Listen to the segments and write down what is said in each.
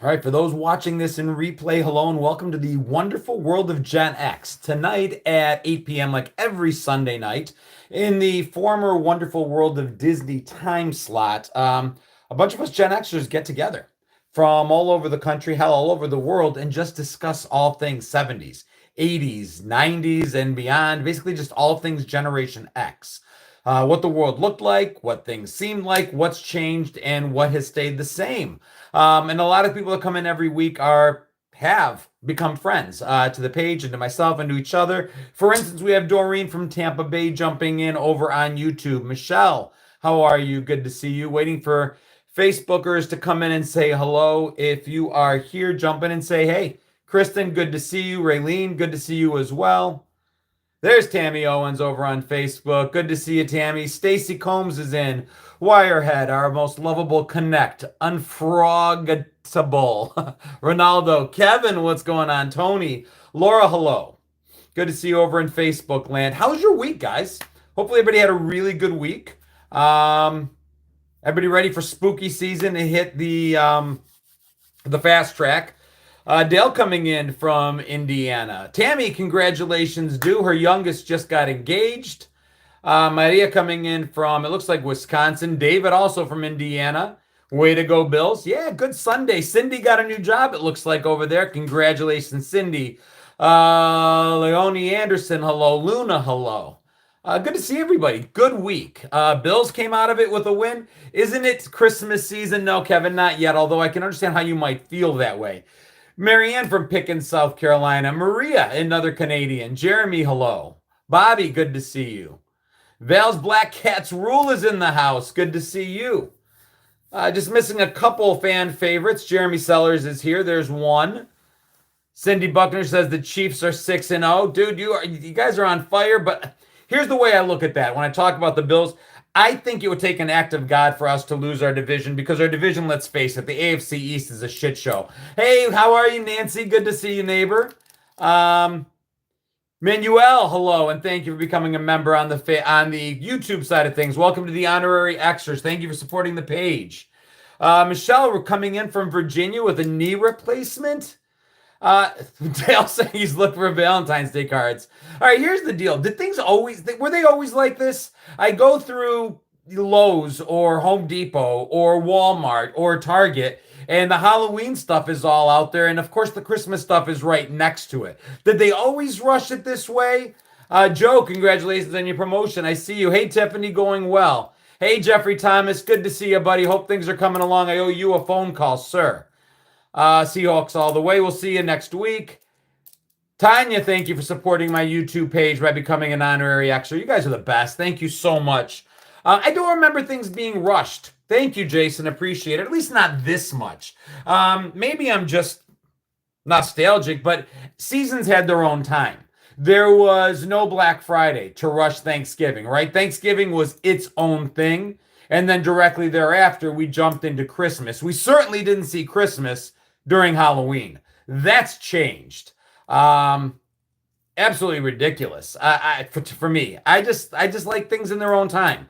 All right, for those watching this in replay, hello and welcome to the wonderful world of Gen X. Tonight at 8 p.m., like every Sunday night, in the former wonderful world of Disney time slot, a bunch of us Gen Xers get together from all over the country, hell, all over the world, and just discuss all things 70s, 80s, 90s, and beyond. Basically, just all things Generation X. What the world looked like, what things seemed like, what's changed, and what has stayed the same. And a lot of people that come in every week have become friends to the page and to myself and to each other. For instance, we have Doreen from Tampa Bay jumping in over on YouTube. Michelle, how are you? Good to see you. Waiting for Facebookers to come in and say hello. If you are here, jump in and say, hey, Kristen, good to see you. Raylene, good to see you as well. There's Tammy Owens over on Facebook. Good to see you, Tammy. Stacy Combs is in. Wirehead, our most lovable connect. Unfroggatable. Ronaldo. Kevin, what's going on? Tony. Laura, hello. Good to see you over in Facebook land. How's your week, guys? Hopefully everybody had a really good week. Everybody ready for spooky season to hit the fast track. Dale coming in from Indiana. Tammy, congratulations, due. Her youngest just got engaged. Maria coming in from, it looks like Wisconsin. David also from Indiana. Way to go, Bills. Yeah, good Sunday. Cindy got a new job, it looks like, over there. Congratulations, Cindy. Leonie Anderson, hello. Luna, hello. Good to see everybody. Good week. Bills came out of it with a win. Isn't it Christmas season? No, Kevin, not yet, although I can understand how you might feel that way. Marianne from Pickens, South Carolina. Maria, another Canadian. Jeremy, hello. Bobby, good to see you. Val's Black Cats Rule is in the house. Good to see you. Just missing a couple fan favorites. Jeremy Sellers is here. There's one. Cindy Buckner says the Chiefs are 6-0. Dude, you guys are on fire, but here's the way I look at that. When I talk about the Bills, I think it would take an act of God for us to lose our division because our division, let's face it, the AFC East is a shit show. Hey, how are you, Nancy? Good to see you, neighbor. Manuel, hello, and thank you for becoming a member on the YouTube side of things. Welcome to the honorary extras. Thank you for supporting the page. Michelle, we're coming in from Virginia with a knee replacement. Dale saying he's looking for Valentine's Day cards. All right, here's the deal. Were they always like this? I go through Lowe's or Home Depot or Walmart or Target, and the Halloween stuff is all out there. And of course, the Christmas stuff is right next to it. Did they always rush it this way? Joe, congratulations on your promotion. I see you. Hey, Tiffany, going well. Hey, Jeffrey Thomas, good to see you, buddy. Hope things are coming along. I owe you a phone call, sir. Seahawks all the way. We'll see you next week. Tanya, thank you for supporting my YouTube page by becoming an honorary extra. You guys are the best. Thank you so much. I don't remember things being rushed. Thank you, Jason. Appreciate it. At least not this much. Maybe I'm just nostalgic, but seasons had their own time. There was no Black Friday to rush Thanksgiving, right? Thanksgiving was its own thing. And then directly thereafter, we jumped into Christmas. We certainly didn't see Christmas during Halloween. That's changed. Absolutely ridiculous. For me, I just like things in their own time.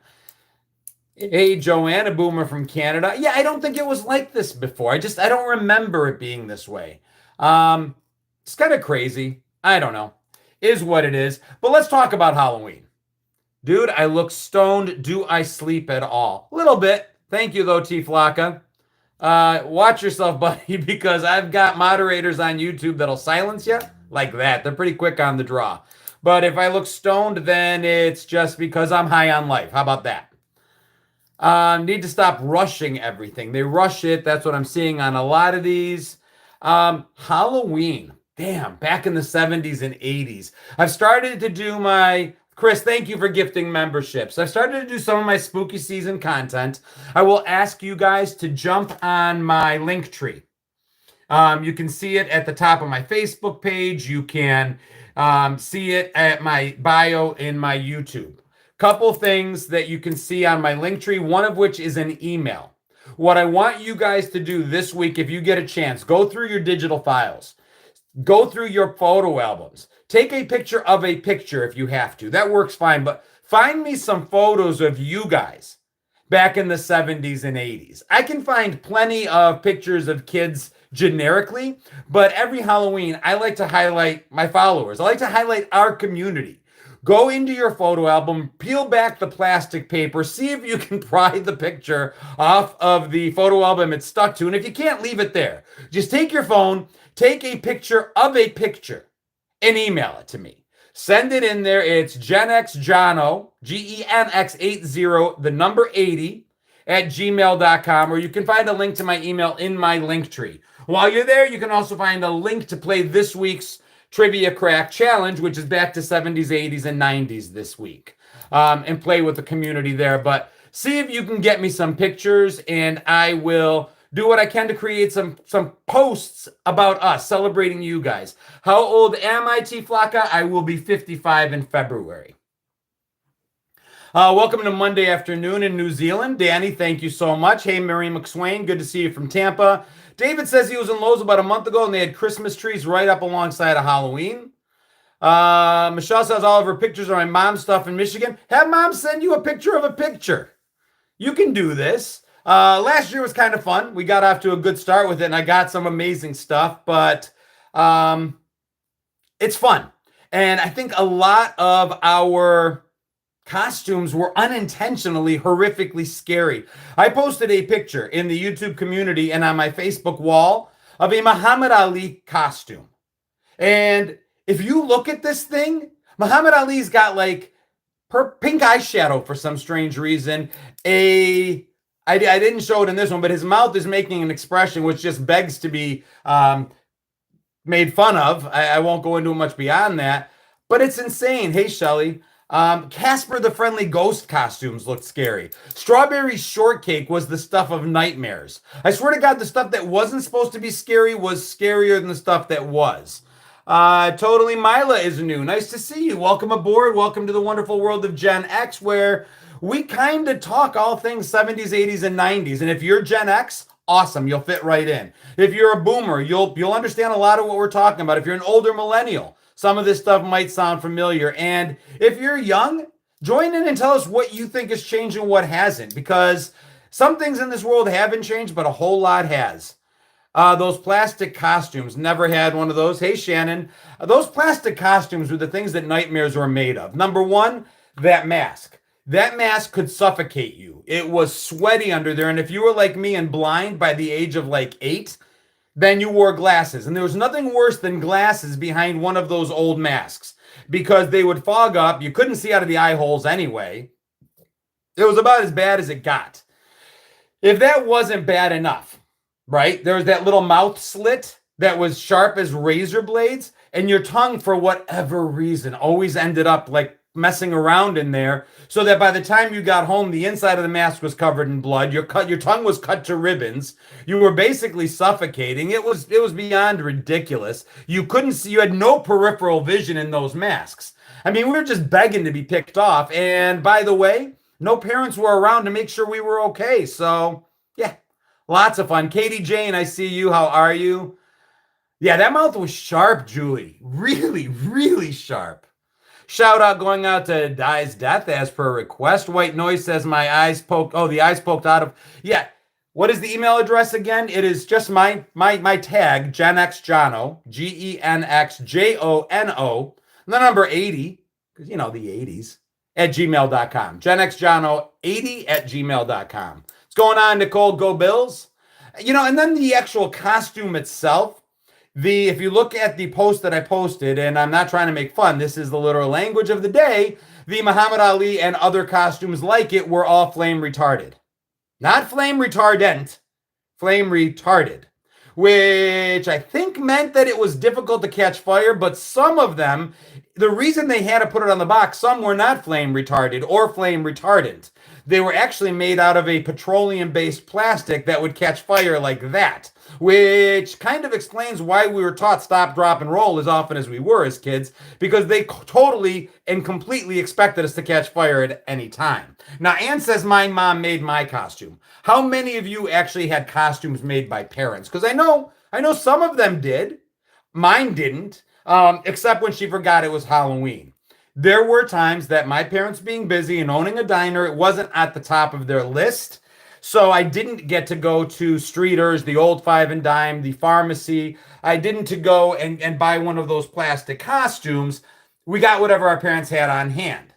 Hey, Joanna Boomer from Canada. Yeah, I don't think it was like this before. I don't remember it being this way. It's kind of crazy. I don't know. Is what it is. But let's talk about Halloween. Dude, I look stoned. Do I sleep at all? A little bit. Thank you, though, T. Flocka. Watch yourself, buddy, because I've got moderators on YouTube that'll silence you like that. They're pretty quick on the draw. But if I look stoned, then it's just because I'm high on life. How about that? Need to stop rushing everything. They rush it. That's what I'm seeing on a lot of these. Halloween. Damn, back in the 70s and 80s. I've started to do my... Chris, thank you for gifting memberships. I've started to do some of my spooky season content. I will ask you guys to jump on my link tree. You can see it at the top of my Facebook page. You can see it at my bio in my YouTube. Couple things that you can see on my link tree, one of which is an email. What I want you guys to do this week, if you get a chance, go through your digital files. Go through your photo albums. Take a picture of a picture if you have to. That works fine. But find me some photos of you guys back in the 70s and 80s. I can find plenty of pictures of kids generically, but every Halloween, I like to highlight my followers. I like to highlight our community. Go into your photo album, peel back the plastic paper, see if you can pry the picture off of the photo album it's stuck to. And if you can't, leave it there. Just take your phone, take a picture of a picture, and email it to me. Send it in there. It's GenXJohno, GenX80, the number 80, at gmail.com, or you can find a link to my email in my link tree. While you're there, you can also find a link to play this week's Trivia Crack Challenge, which is back to 70s, 80s, and 90s this week, and play with the community there. But see if you can get me some pictures, and I will do what I can to create some posts about us, celebrating you guys. How old am I, T. Flocka? I will be 55 in February. Welcome to Monday afternoon in New Zealand. Danny, thank you so much. Hey, Mary McSwain, good to see you from Tampa. David says he was in Lowe's about a month ago, and they had Christmas trees right up alongside of Halloween. Michelle says all of her pictures are my mom's stuff in Michigan. Have mom send you a picture of a picture. You can do this. Last year was kind of fun. We got off to a good start with it, and I got some amazing stuff, but it's fun. And I think a lot of our costumes were unintentionally horrifically scary. I posted a picture in the YouTube community and on my Facebook wall of a Muhammad Ali costume. And if you look at this thing, Muhammad Ali's got like pink eyeshadow for some strange reason. I didn't show it in this one, but his mouth is making an expression which just begs to be made fun of. I won't go into much beyond that, but it's insane. Hey, Shelly. Casper the Friendly Ghost costumes looked scary. Strawberry Shortcake was the stuff of nightmares. I swear to God, the stuff that wasn't supposed to be scary was scarier than the stuff that was. Totally Mila is new. Nice to see you. Welcome aboard. Welcome to the wonderful world of Gen X, where we kind of talk all things 70s, 80s, and 90s. And if you're Gen X, awesome. You'll fit right in. If you're a boomer, you'll understand a lot of what we're talking about. If you're an older millennial, some of this stuff might sound familiar. And if you're young, join in and tell us what you think is changing, what hasn't, because some things in this world haven't changed, but a whole lot has. Those plastic costumes, never had one of those. Hey, Shannon, those plastic costumes were the things that nightmares were made of. Number one, that mask. That mask could suffocate you. It was sweaty under there. And if you were like me and blind by the age of like 8, then you wore glasses. And there was nothing worse than glasses behind one of those old masks because they would fog up. You couldn't see out of the eye holes anyway. It was about as bad as it got. If that wasn't bad enough, right? There was that little mouth slit that was sharp as razor blades, and your tongue, for whatever reason, always ended up like messing around in there, so that by the time you got home, the inside of the mask was covered in blood. Your tongue was cut to ribbons. You were basically suffocating. It was beyond ridiculous. You couldn't see. You had no peripheral vision in those masks. I mean, we were just begging to be picked off. And by the way, no parents were around to make sure we were okay. So yeah, lots of fun. Katie Jane, I see you. How are you? Yeah, that mouth was sharp, Julie. Really, really sharp. Shout out going out to Die's Death as per request. White Noise says my eyes poked. Oh, the eyes poked out of. Yeah. What is the email address again? It is just my tag, GenXJohno, GenXJohno, the number 80, because you know the 80s, at gmail.com. GenXJohno80 at gmail.com. What's going on, Nicole? Go Bills. You know, and then the actual costume itself. If you look at the post that I posted, and I'm not trying to make fun, this is the literal language of the day, the Muhammad Ali and other costumes like it were all flame retarded. Not flame retardant, flame retarded, which I think meant that it was difficult to catch fire, but some of them, the reason they had to put it on the box, some were not flame retarded or flame retardant. They were actually made out of a petroleum-based plastic that would catch fire like that, which kind of explains why we were taught stop, drop, and roll as often as we were as kids, because they totally and completely expected us to catch fire at any time. Now, Ann says my mom made my costume. How many of you actually had costumes made by parents? Because I know some of them did. Mine didn't, except when she forgot it was Halloween. There were times that my parents being busy and owning a diner, it wasn't at the top of their list. So I didn't get to go to Streeters, the old Five and Dime, the pharmacy. I didn't to go and buy one of those plastic costumes. We got whatever our parents had on hand.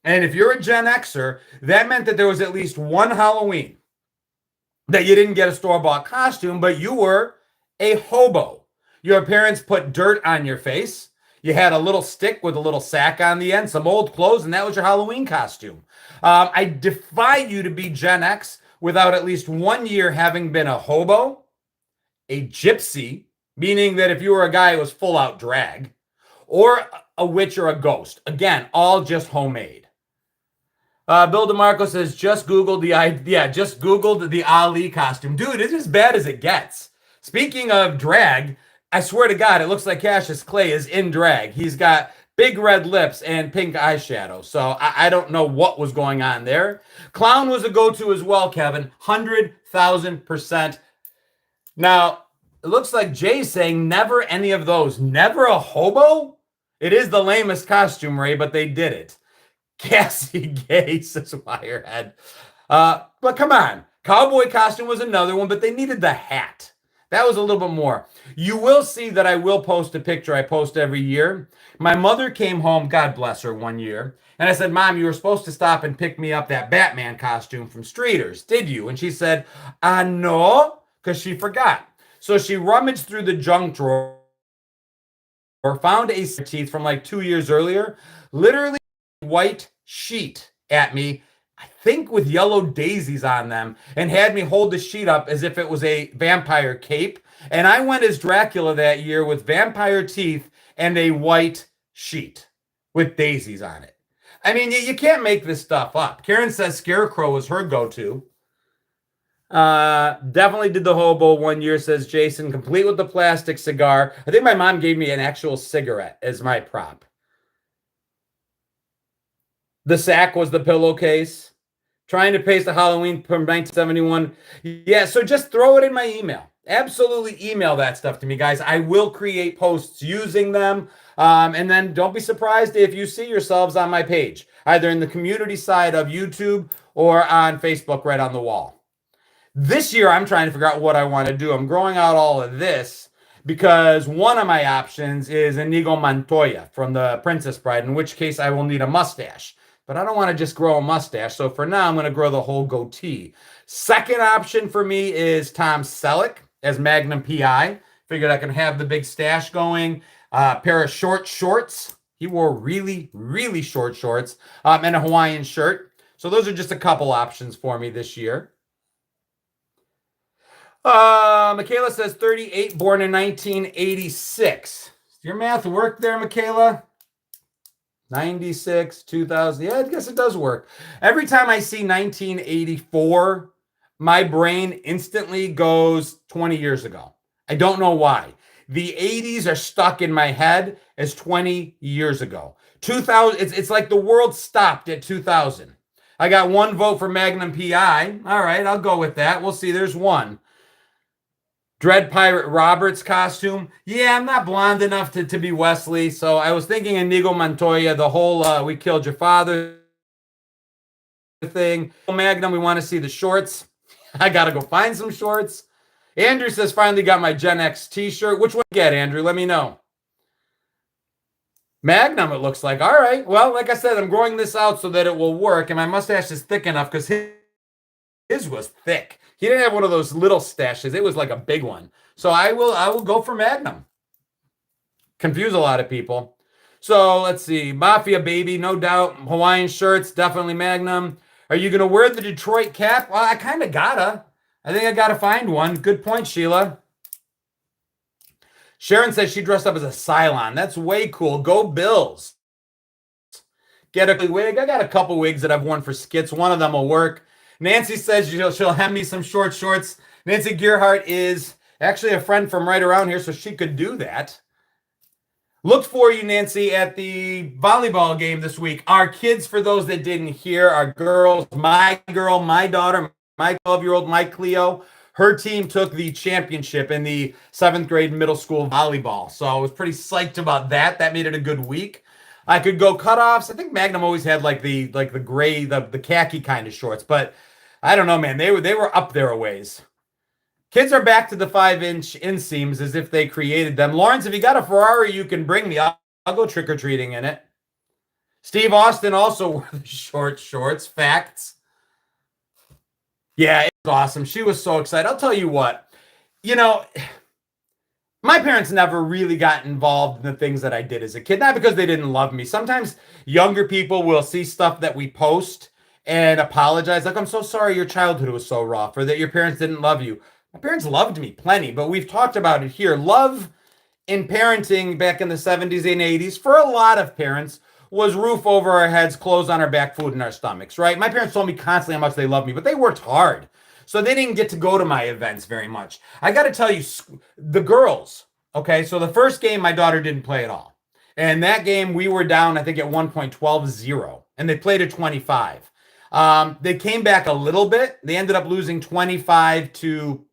And if you're a Gen Xer, that meant that there was at least one Halloween that you didn't get a store-bought costume, but you were a hobo. Your parents put dirt on your face. You had a little stick with a little sack on the end, some old clothes, and that was your Halloween costume. I defy you to be Gen X without at least 1 year having been a hobo, a gypsy, meaning that if you were a guy who was full out drag, or a witch or a ghost. Again, all just homemade. Bill DeMarco says, just Googled just Googled the Ali costume. Dude, it's as bad as it gets. Speaking of drag, I swear to God, it looks like Cassius Clay is in drag. He's got big red lips and pink eyeshadow. So I don't know what was going on there. Clown was a go-to as well, Kevin. 100,000%. Now, it looks like Jay's saying never any of those. Never a hobo? It is the lamest costume, Ray, but they did it. Cassie Gay says Wirehead. But come on. Cowboy costume was another one, but they needed the hat. That was a little bit more. You will see that I will post a picture I post every year. My mother came home, God bless her, one year. And I said, Mom, you were supposed to stop and pick me up that Batman costume from Streeters. Did you? And she said, no, because she forgot. So she rummaged through the junk drawer, found a teeth from like 2 years earlier, literally white sheet at me, I think with yellow daisies on them, and had me hold the sheet up as if it was a vampire cape. And I went as Dracula that year with vampire teeth and a white sheet with daisies on it. I mean, you can't make this stuff up. Karen says Scarecrow was her go-to. Definitely did the hobo 1 year, says Jason, complete with the plastic cigar. I think my mom gave me an actual cigarette as my prop. The sack was the pillowcase. Trying to paste a Halloween from 1971. Yeah, so just throw it in my email. Absolutely email that stuff to me, guys. I will create posts using them. And then don't be surprised if you see yourselves on my page, either in the community side of YouTube or on Facebook right on the wall. This year, I'm trying to figure out what I want to do. I'm growing out all of this because one of my options is Inigo Montoya from The Princess Bride, in which case I will need a mustache. But I don't want to just grow a mustache. So for now, I'm going to grow the whole goatee. Second option for me is Tom Selleck as Magnum PI. Figured I can have the big stash going. Pair of short shorts. He wore really, really short shorts and a Hawaiian shirt. So those are just a couple options for me this year. Michaela says 38, born in 1986. Does your math work there, Michaela? 96, 2000. Yeah, I guess it does work. Every time I see 1984, my brain instantly goes 20 years ago. I don't know why. The 80s are stuck in my head as 20 years ago. 2000, it's like the world stopped at 2000. I got one vote for Magnum PI. All right, I'll go with that. We'll see. There's one. Dread Pirate Roberts costume. Yeah, I'm not blonde enough to be Wesley, so I was thinking Inigo Montoya, the whole we killed your father thing. Magnum, we want to see the shorts. I got to go find some shorts. Andrew says, finally got my Gen X t-shirt. Which one you get, Andrew? Let me know. Magnum, it looks like. All right. Well, like I said, I'm growing this out so that it will work, and my mustache is thick enough because his was thick. He didn't have one of those little stashes. It was like a big one. So I will go for Magnum. Confuse a lot of people. So let's see. Mafia Baby, no doubt. Hawaiian shirts, definitely Magnum. Are you going to wear the Detroit cap? Well, I kind of gotta. I think I gotta find one. Good point, Sheila. Sharon says she dressed up as a Cylon. That's way cool. Go Bills. Get a wig. I got a couple wigs that I've worn for skits. One of them will work. Nancy says she'll have me some short shorts. Nancy Gearhart is actually a friend from right around here, so she could do that. Look for you, Nancy, at the volleyball game this week. Our kids, for those that didn't hear, our girls, my girl, my daughter, my 12-year-old, my Cleo, her team took the championship in the 7th grade middle school volleyball. So I was pretty psyched about that. That made it a good week. I could go cutoffs. I think Magnum always had like the gray, the khaki kind of shorts, but I don't know, man. They were up there a ways. Kids are back to the 5-inch inseams as if they created them. Lawrence, if you got a Ferrari, you can bring me. I'll go trick or treating in it. Steve Austin also wore the short shorts. Facts. Yeah, it was awesome. She was so excited. I'll tell you what, you know, my parents never really got involved in the things that I did as a kid, not because they didn't love me. Sometimes younger people will see stuff that we post and apologize, like, I'm so sorry your childhood was so rough or that your parents didn't love you. My parents loved me plenty, but we've talked about it here. Love in parenting back in the 70s and 80s for a lot of parents was roof over our heads, clothes on our back, food in our stomachs, right? My parents told me constantly how much they loved me, but they worked hard. So they didn't get to go to my events very much. I got to tell you, the girls, okay, so the first game my daughter didn't play at all. And that game we were down, I think at one point 12-0, and they played at 25. They came back a little bit. They ended up losing 25 to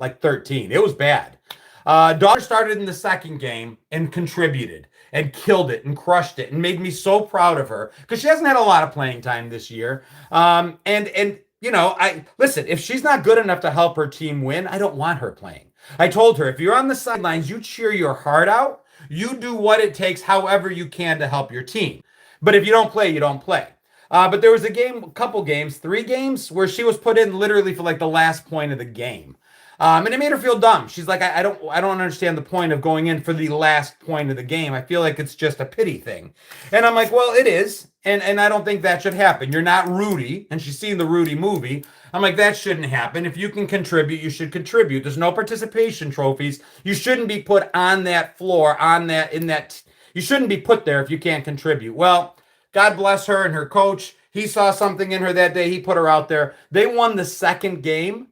like 13. It was bad. Daughter started in the second game and contributed and killed it and crushed it and made me so proud of her because she hasn't had a lot of playing time this year. And you know, I listen, if she's not good enough to help her team win, I don't want her playing. I told her, if you're on the sidelines, you cheer your heart out. You do what it takes, however you can to help your team. But if you don't play, you don't play. But there was a couple games, 3 games where she was put in literally for like the last point of the game. And it made her feel dumb. She's like, I don't understand the point of going in for the last point of the game. I feel like it's just a pity thing. And I'm like, well, it is. And I don't think that should happen. You're not Rudy. And she's seen the Rudy movie. I'm like, that shouldn't happen. If you can contribute, you should contribute. There's no participation trophies. You shouldn't be put on that floor, you shouldn't be put there if you can't contribute. Well, God bless her and her coach. He saw something in her that day. He put her out there. They won the second game.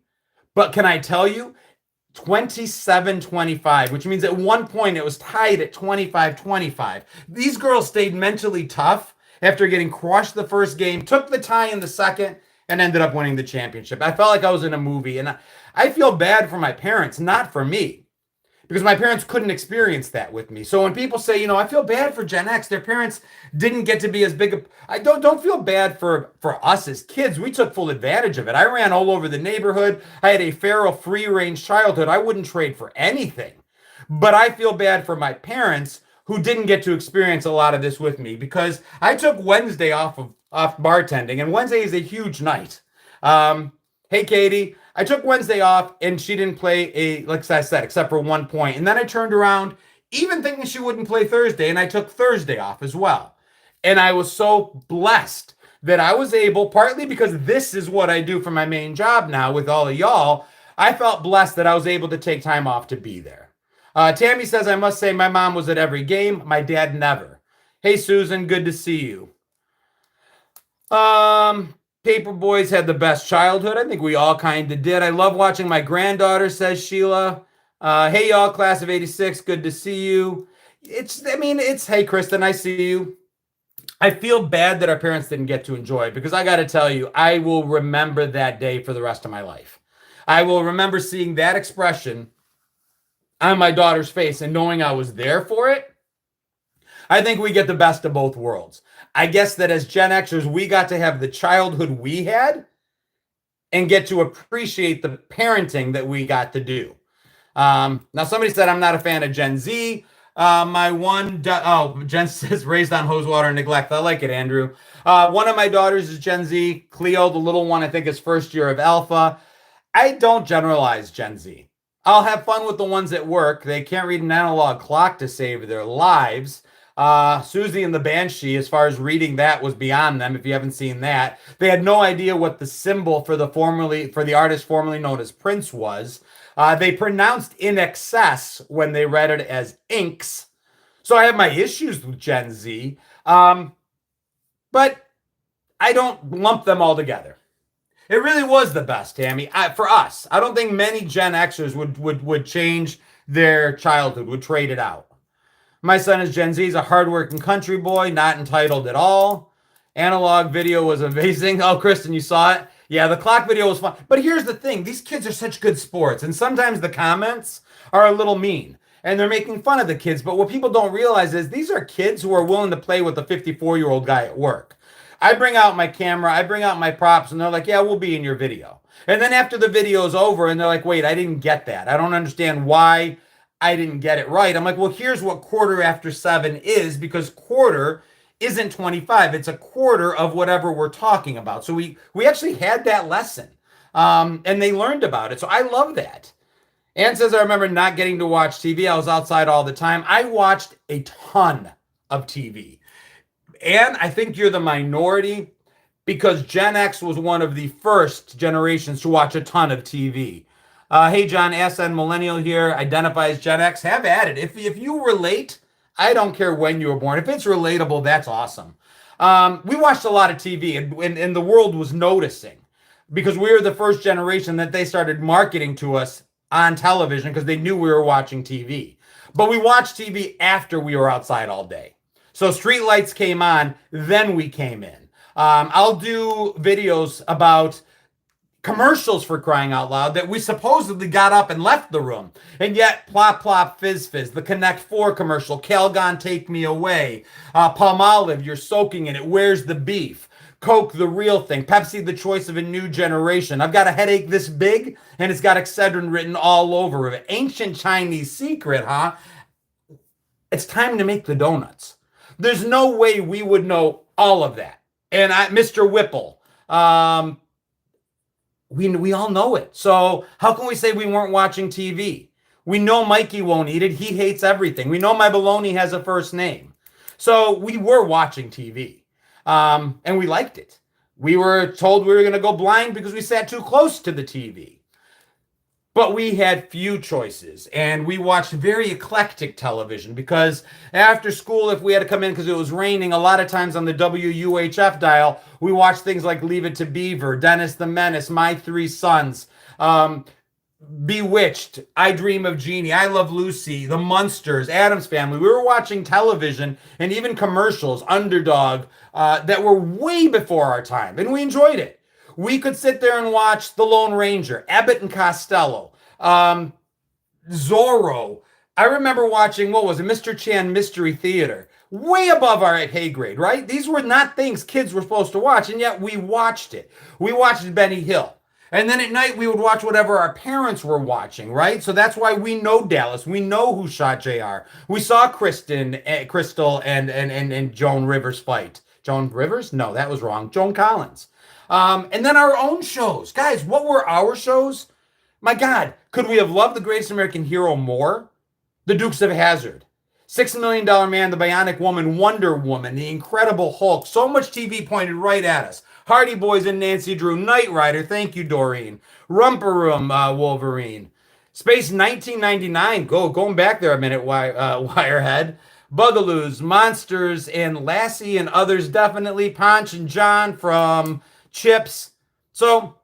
But can I tell you, 27-25, which means at one point it was tied at 25-25. These girls stayed mentally tough after getting crushed the first game, took the tie in the second, and ended up winning the championship. I felt like I was in a movie, and I feel bad for my parents, not for me, because my parents couldn't experience that with me. So when people say, you know, I feel bad for Gen X, their parents didn't get to be as big. I don't feel bad for us as kids. We took full advantage of it. I ran all over the neighborhood. I had a feral, free-range childhood. I wouldn't trade for anything. But I feel bad for my parents who didn't get to experience a lot of this with me because I took Wednesday off bartending, and Wednesday is a huge night. Hey, Katie. I took Wednesday off and she didn't play like I said, except for 1 point. And then I turned around, even thinking she wouldn't play Thursday, and I took Thursday off as well. And I was so blessed that I was able, partly because this is what I do for my main job now with all of y'all, I felt blessed that I was able to take time off to be there. Tammy says, I must say my mom was at every game. My dad never. Hey, Susan, good to see you. Paper Boys had the best childhood. I think we all kind of did. I love watching my granddaughter, says Sheila. Hey, y'all, class of 86. Good to see you. Hey, Kristen, I see you. I feel bad that our parents didn't get to enjoy it because I got to tell you, I will remember that day for the rest of my life. I will remember seeing that expression on my daughter's face and knowing I was there for it. I think we get the best of both worlds. I guess that as Gen Xers, we got to have the childhood we had and get to appreciate the parenting that we got to do. Now, somebody said I'm not a fan of Gen Z. Jen says raised on hose water and neglect. I like it, Andrew. One of my daughters is Gen Z. Cleo, the little one, I think is first year of Alpha. I don't generalize Gen Z. I'll have fun with the ones at work. They can't read an analog clock to save their lives. Susie and the Banshee, as far as reading that, was beyond them. If you haven't seen that, they had no idea what the symbol for the artist formerly known as Prince was. They pronounced in excess when they read it as inks. So I have my issues with Gen Z, but I don't lump them all together. It really was the best, Tammy. For us, I don't think many Gen Xers would change their childhood, would trade it out. My son is Gen Z. He's a hardworking country boy, not entitled at all. Analog video was amazing. Oh, Kristen, you saw it? Yeah, the clock video was fun. But here's the thing. These kids are such good sports. And sometimes the comments are a little mean. and they're making fun of the kids. But what people don't realize is these are kids who are willing to play with a 54-year-old guy at work. I bring out my camera, I bring out my props, and they're like, yeah, we'll be in your video. And then after the video's over, and they're like, wait, I didn't get that. I don't understand why I didn't get it right. I'm like, well, here's what quarter after 7 is, because quarter isn't 25. It's a quarter of whatever we're talking about. So we actually had that lesson, and they learned about it. So I love that. Ann says, I remember not getting to watch TV. I was outside all the time. I watched a ton of TV. And I think you're the minority, because Gen X was one of the first generations to watch a ton of TV. Hey, John, SN Millennial here, identifies Gen X. Have at it. If you relate, I don't care when you were born. If it's relatable, that's awesome. We watched a lot of TV, and the world was noticing, because we were the first generation that they started marketing to us on television because they knew we were watching TV. But we watched TV after we were outside all day. So street lights came on, then we came in. I'll do videos about commercials, for crying out loud, that we supposedly got up and left the room. And yet, plop, plop, fizz, fizz, the Connect 4 commercial, Calgon, take me away, Palmolive, you're soaking in it, where's the beef? Coke, the real thing, Pepsi, the choice of a new generation. I've got a headache this big, and it's got Excedrin written all over it. Ancient Chinese secret, huh? It's time to make the donuts. There's no way we would know all of that. And Mr. Whipple, we all know it. So how can we say we weren't watching TV? We know Mikey won't eat it. He hates everything. We know my baloney has a first name. So we were watching TV, and we liked it. We were told we were going to go blind because we sat too close to the TV. But we had few choices, and we watched very eclectic television, because after school, if we had to come in because it was raining, a lot of times on the WUHF dial, we watched things like Leave It to Beaver, Dennis the Menace, My Three Sons, Bewitched, I Dream of Jeannie, I Love Lucy, The Munsters, Addams Family. We were watching television and even commercials, Underdog, that were way before our time, and we enjoyed it. We could sit there and watch The Lone Ranger, Abbott and Costello, Zorro. I remember watching, what was it, Mr. Chan Mystery Theater. Way above our pay grade, right? These were not things kids were supposed to watch, and yet we watched it. We watched Benny Hill. And then at night, we would watch whatever our parents were watching, right? So that's why we know Dallas. We know who shot JR. We saw Crystal and Joan Rivers fight. Joan Rivers? No, that was wrong. Joan Collins. And then our own shows. Guys, what were our shows? My God, could we have loved The Greatest American Hero more? The Dukes of Hazzard, $6 Million Man, The Bionic Woman, Wonder Woman, The Incredible Hulk. So much TV pointed right at us. Hardy Boys and Nancy Drew, Knight Rider, thank you, Doreen. Romper Room, Wolverine. Space 1999, going back there a minute, Wirehead. Bugaloos, Monsters, and Lassie and others, definitely. Ponch and John from Chips. So,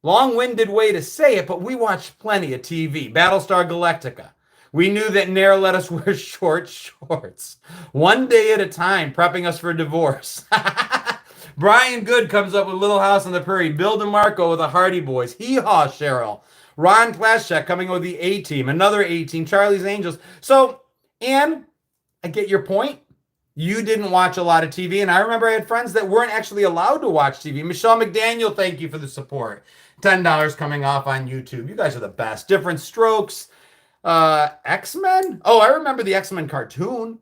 long-winded way to say it, but we watched plenty of TV. Battlestar Galactica. We knew that Nair let us wear short shorts. One day at a time, prepping us for divorce. Brian Good comes up with Little House on the Prairie. Bill DeMarco with the Hardy Boys. Hee-haw, Cheryl. Ron Plaschek coming with the A-Team. Another A-Team. Charlie's Angels. So, Ann, I get your point. You didn't watch a lot of TV, and I remember I had friends that weren't actually allowed to watch TV. Michelle McDaniel, thank you for the support. $10 coming off on YouTube. You guys are the best. Different Strokes. X-Men? Oh, I remember the X-Men cartoon.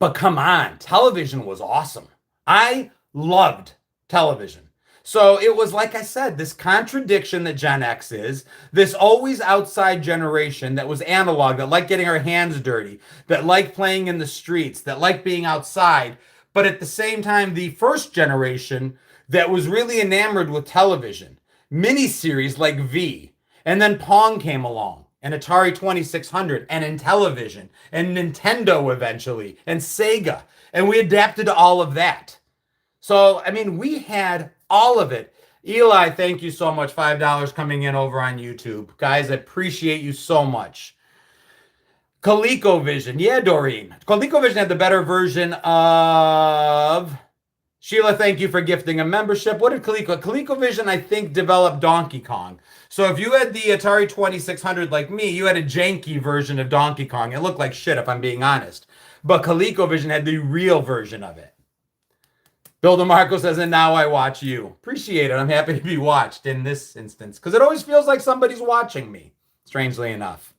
But come on, television was awesome. I loved television. So it was, like I said, this contradiction that Gen X is, this always outside generation that was analog, that liked getting our hands dirty, that liked playing in the streets, that liked being outside, but at the same time, the first generation that was really enamored with television. Miniseries like V, and then Pong came along, and Atari 2600, and Intellivision, and Nintendo eventually, and Sega, and we adapted to all of that. So, I mean, we had all of it. Eli, thank you so much. $5 coming in over on YouTube. Guys, I appreciate you so much. ColecoVision. Yeah, Doreen. ColecoVision had the better version of Sheila, thank you for gifting a membership. What did ColecoVision, I think, developed Donkey Kong. So if you had the Atari 2600 like me, you had a janky version of Donkey Kong. It looked like shit, if I'm being honest. But ColecoVision had the real version of it. Bill DeMarco says, and now I watch you. Appreciate it. I'm happy to be watched in this instance because it always feels like somebody's watching me, strangely enough.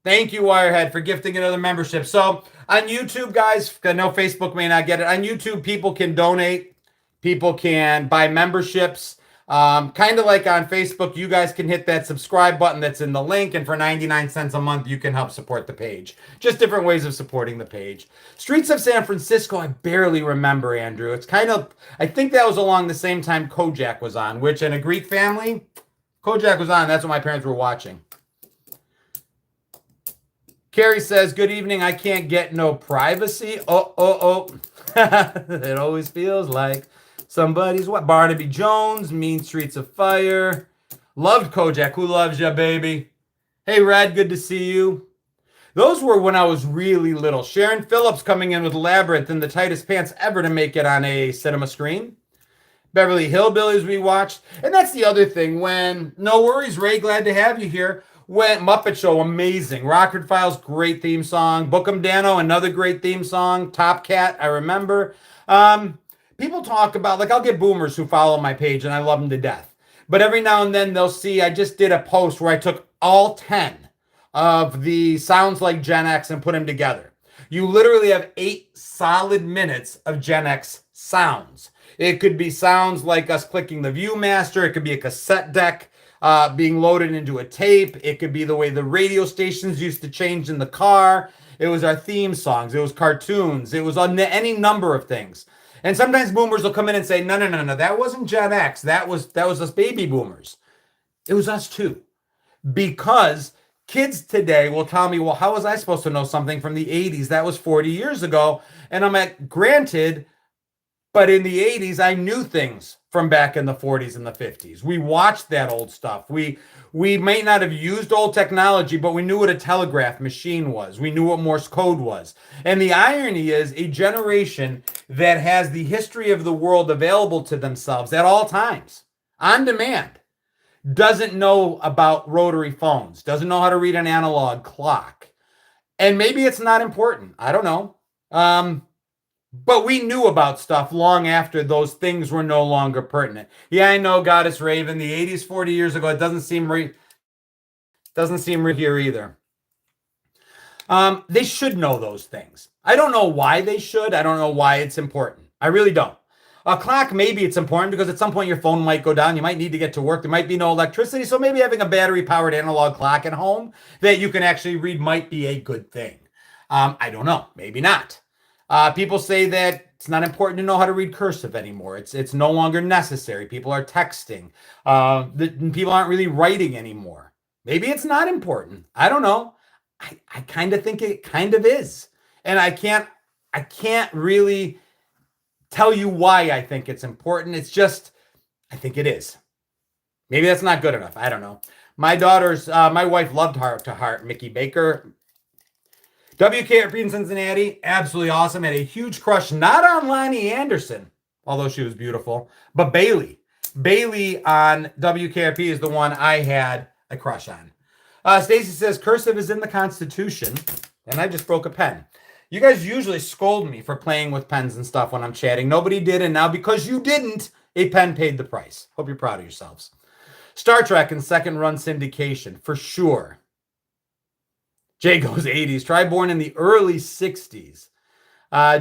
Thank you, Wirehead, for gifting another membership. So on YouTube, guys, I know Facebook may not get it. On YouTube, people can donate. People can buy memberships. Kind of like on Facebook, you guys can hit that subscribe button that's in the link. And for 99 cents a month, you can help support the page. Just different ways of supporting the page. Streets of San Francisco, I barely remember, Andrew. It's kind of, I think that was along the same time Kojak was on, which in a Greek family, Kojak was on. That's what my parents were watching. Carrie says, good evening. I can't get no privacy. Oh. It always feels like somebody's what? Barnaby Jones, Mean Streets of Fire. Loved Kojak. Who loves ya, baby? Hey, Red, good to see you. Those were when I was really little. Sharon Phillips coming in with Labyrinth in the tightest pants ever to make it on a cinema screen. Beverly Hillbillies we watched. And that's the other thing. When, no worries, Ray, glad to have you here. When Muppet Show, amazing. Rockford Files, great theme song. Bookham Dano, another great theme song. Top Cat, I remember. People talk about, like, I'll get boomers who follow my page, and I love them to death. But every now and then they'll see, I just did a post where I took all 10 of the Sounds Like Gen X and put them together. You literally have 8 solid minutes of Gen X sounds. It could be sounds like us clicking the Viewmaster. It could be a cassette deck being loaded into a tape. It could be the way the radio stations used to change in the car. It was our theme songs. It was cartoons. It was on any number of things. And sometimes boomers will come in and say, no, that wasn't Gen X. That was us baby boomers. It was us too. Because kids today will tell me, well, how was I supposed to know something from the 80s? That was 40 years ago. And I'm like, granted, but in the 80s, I knew things from back in the 40s and the 50s. We watched that old stuff. We may not have used old technology, but we knew what a telegraph machine was. We knew what Morse code was. And the irony is a generation that has the history of the world available to themselves at all times, on demand, doesn't know about rotary phones, doesn't know how to read an analog clock. And maybe it's not important. I don't know. But we knew about stuff long after those things were no longer pertinent. Yeah, I know, Goddess Raven. The 80s, 40 years ago, it doesn't seem real here either. They should know those things. I don't know why they should. I don't know why it's important. I really don't. A clock, maybe it's important because at some point your phone might go down. You might need to get to work. There might be no electricity. So maybe having a battery-powered analog clock at home that you can actually read might be a good thing. I don't know. Maybe not. People say that it's not important to know how to read cursive anymore. It's no longer necessary. People are texting. People aren't really writing anymore. Maybe it's not important. I don't know. I kind of think it kind of is. And I can't really tell you why I think it's important. It's just, I think it is. Maybe that's not good enough. I don't know. My wife loved Heart to Heart, Mickey Baker. WKRP in Cincinnati, absolutely awesome. Had a huge crush, not on Lonnie Anderson, although she was beautiful, but Bailey. Bailey on WKRP is the one I had a crush on. Stacy says, cursive is in the Constitution, and I just broke a pen. You guys usually scold me for playing with pens and stuff when I'm chatting. Nobody did, and now because you didn't, a pen paid the price. Hope you're proud of yourselves. Star Trek and second run syndication, for sure. Jay goes 80s. Try born in the early 60s.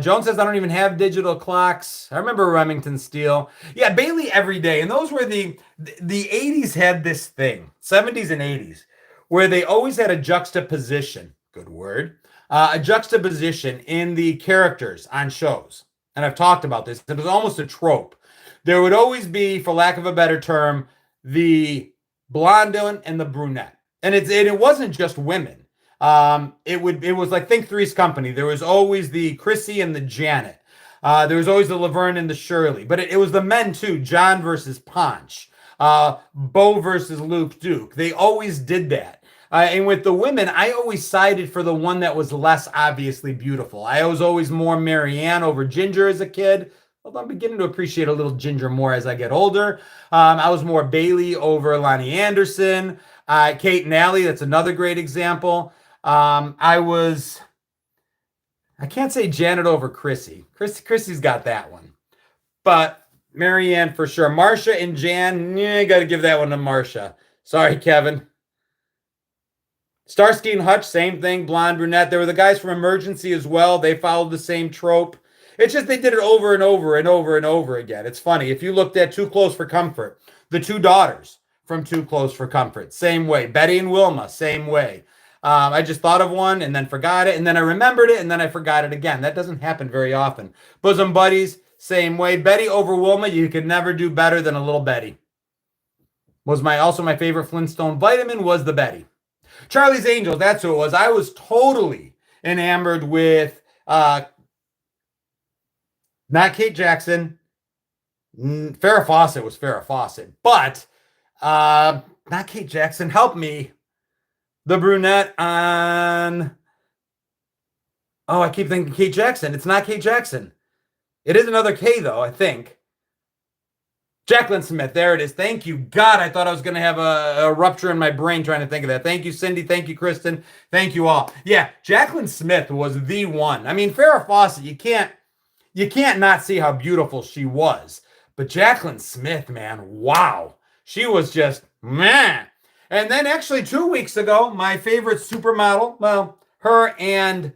Joan says, I don't even have digital clocks. I remember Remington Steele. Yeah, Bailey every day. And those were the 80s had this thing, 70s and 80s, where they always had a juxtaposition. Good word. A juxtaposition in the characters on shows. And I've talked about this. It was almost a trope. There would always be, for lack of a better term, the blonde and the brunette. And it wasn't just women. It was like think Three's Company. There was always the Chrissy and the Janet. There was always the Laverne and the Shirley. But it was the men too. John versus Ponch. Bo versus Luke Duke. They always did that. And with the women, I always sided for the one that was less obviously beautiful. I was always more Marianne over Ginger as a kid. Although I'm beginning to appreciate a little Ginger more as I get older. I was more Bailey over Lonnie Anderson. Kate and Allie, that's another great example. I can't say Janet over Chrissy. Chrissy's got that one. But Marianne for sure. Marsha and Jan, got to give that one to Marsha. Sorry, Kevin. Starsky and Hutch, same thing, blonde, brunette. There were the guys from Emergency as well. They followed the same trope. It's just they did it over and over and over and over again. It's funny. If you looked at Too Close for Comfort, the two daughters from Too Close for Comfort, same way. Betty and Wilma, same way. I just thought of one and then forgot it, and then I remembered it, and then I forgot it again. That doesn't happen very often. Bosom Buddies, same way. Betty over Wilma, you could never do better than a little Betty. Was my favorite Flintstone vitamin was the Betty. Charlie's Angels, that's who it was. I was totally enamored with not Kate Jackson. Farrah Fawcett was Farrah Fawcett, but not Kate Jackson. Help me. The brunette on... Oh, I keep thinking Kate Jackson. It's not Kate Jackson. It is another K, though, I think. Jacqueline Smith. There it is. Thank you. God, I thought I was going to have a rupture in my brain trying to think of that. Thank you, Cindy. Thank you, Kristen. Thank you all. Yeah, Jacqueline Smith was the one. I mean, Farrah Fawcett, you can't not see how beautiful she was. But Jacqueline Smith, man, wow. She was just, man. And then actually 2 weeks ago, my favorite supermodel, well, her and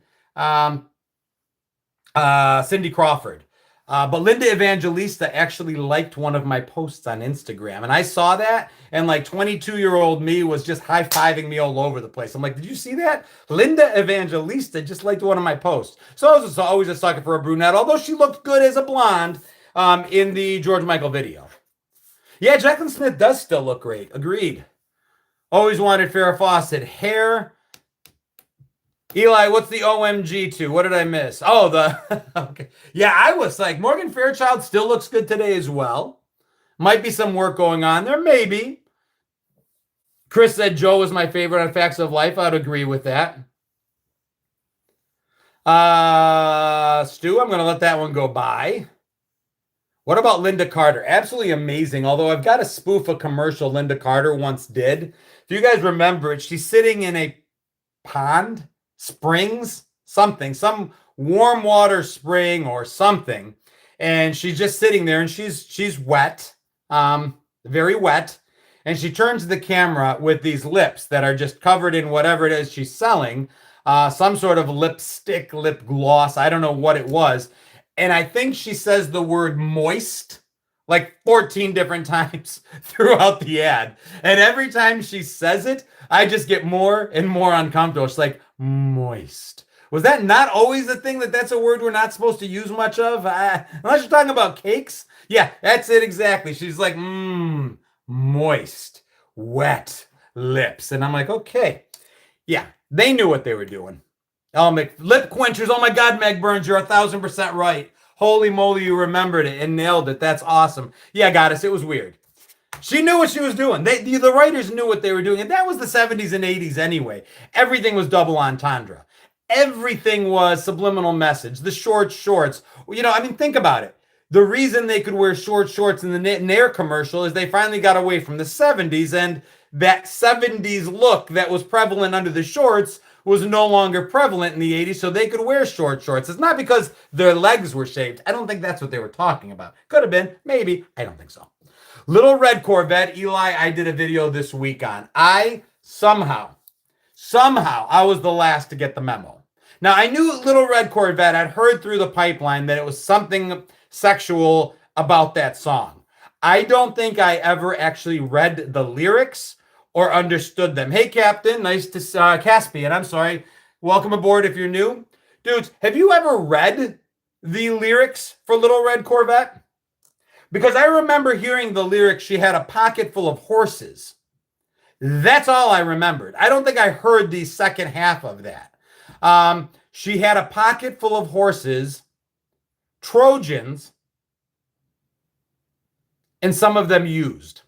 Cindy Crawford. But Linda Evangelista actually liked one of my posts on Instagram. And I saw that, and like 22-year-old me was just high-fiving me all over the place. I'm like, did you see that? Linda Evangelista just liked one of my posts. So I was always a sucker for a brunette, although she looked good as a blonde in the George Michael video. Yeah, Jacqueline Smith does still look great. Agreed. Always wanted Farrah Fawcett. Hair. Eli, what's the OMG to? What did I miss? Oh, okay. Yeah, I was like, Morgan Fairchild still looks good today as well. Might be some work going on there. Maybe. Chris said Joe was my favorite on Facts of Life. I'd agree with that. Stu, I'm going to let that one go by. What about Linda Carter? Absolutely amazing. Although I've got a spoof a commercial Linda Carter once did. If you guys remember it, she's sitting in a pond, springs, something, some warm water spring or something. And she's just sitting there and she's wet, very wet. And she turns to the camera with these lips that are just covered in whatever it is she's selling. Some sort of lipstick, lip gloss. I don't know what it was. And I think she says the word moist like 14 different times throughout the ad. And every time she says it, I just get more and more uncomfortable. She's like, moist. Was that not always the thing that's a word we're not supposed to use much of? Unless you're talking about cakes. Yeah, that's it exactly. She's like, moist, wet lips. And I'm like, okay. Yeah, they knew what they were doing. Oh, lip quenchers. Oh my God, Meg Burns, you're 1,000% right. Holy moly, you remembered it and nailed it. That's awesome. Yeah, Goddess, it was weird. She knew what she was doing. The writers knew what they were doing. And that was the 70s and 80s anyway. Everything was double entendre. Everything was subliminal message. The short shorts. Think about it. The reason they could wear short shorts in the Nair commercial is they finally got away from the 70s. And that 70s look that was prevalent under the shorts was no longer prevalent in the 80s, so they could wear short shorts. It's not because their legs were shaved. I don't think that's what they were talking about. Could have been, maybe. I don't think so. Little Red Corvette, Eli, I did a video this week on. I somehow, I was the last to get the memo. Now, I knew Little Red Corvette. I'd heard through the pipeline that it was something sexual about that song. I don't think I ever actually read the lyrics or understood them. Hey, Captain, nice to Caspian. I'm sorry. Welcome aboard if you're new. Dudes, have you ever read the lyrics for Little Red Corvette? Because I remember hearing the lyrics, she had a pocket full of horses. That's all I remembered. I don't think I heard the second half of that. She had a pocket full of horses, Trojans, and some of them used.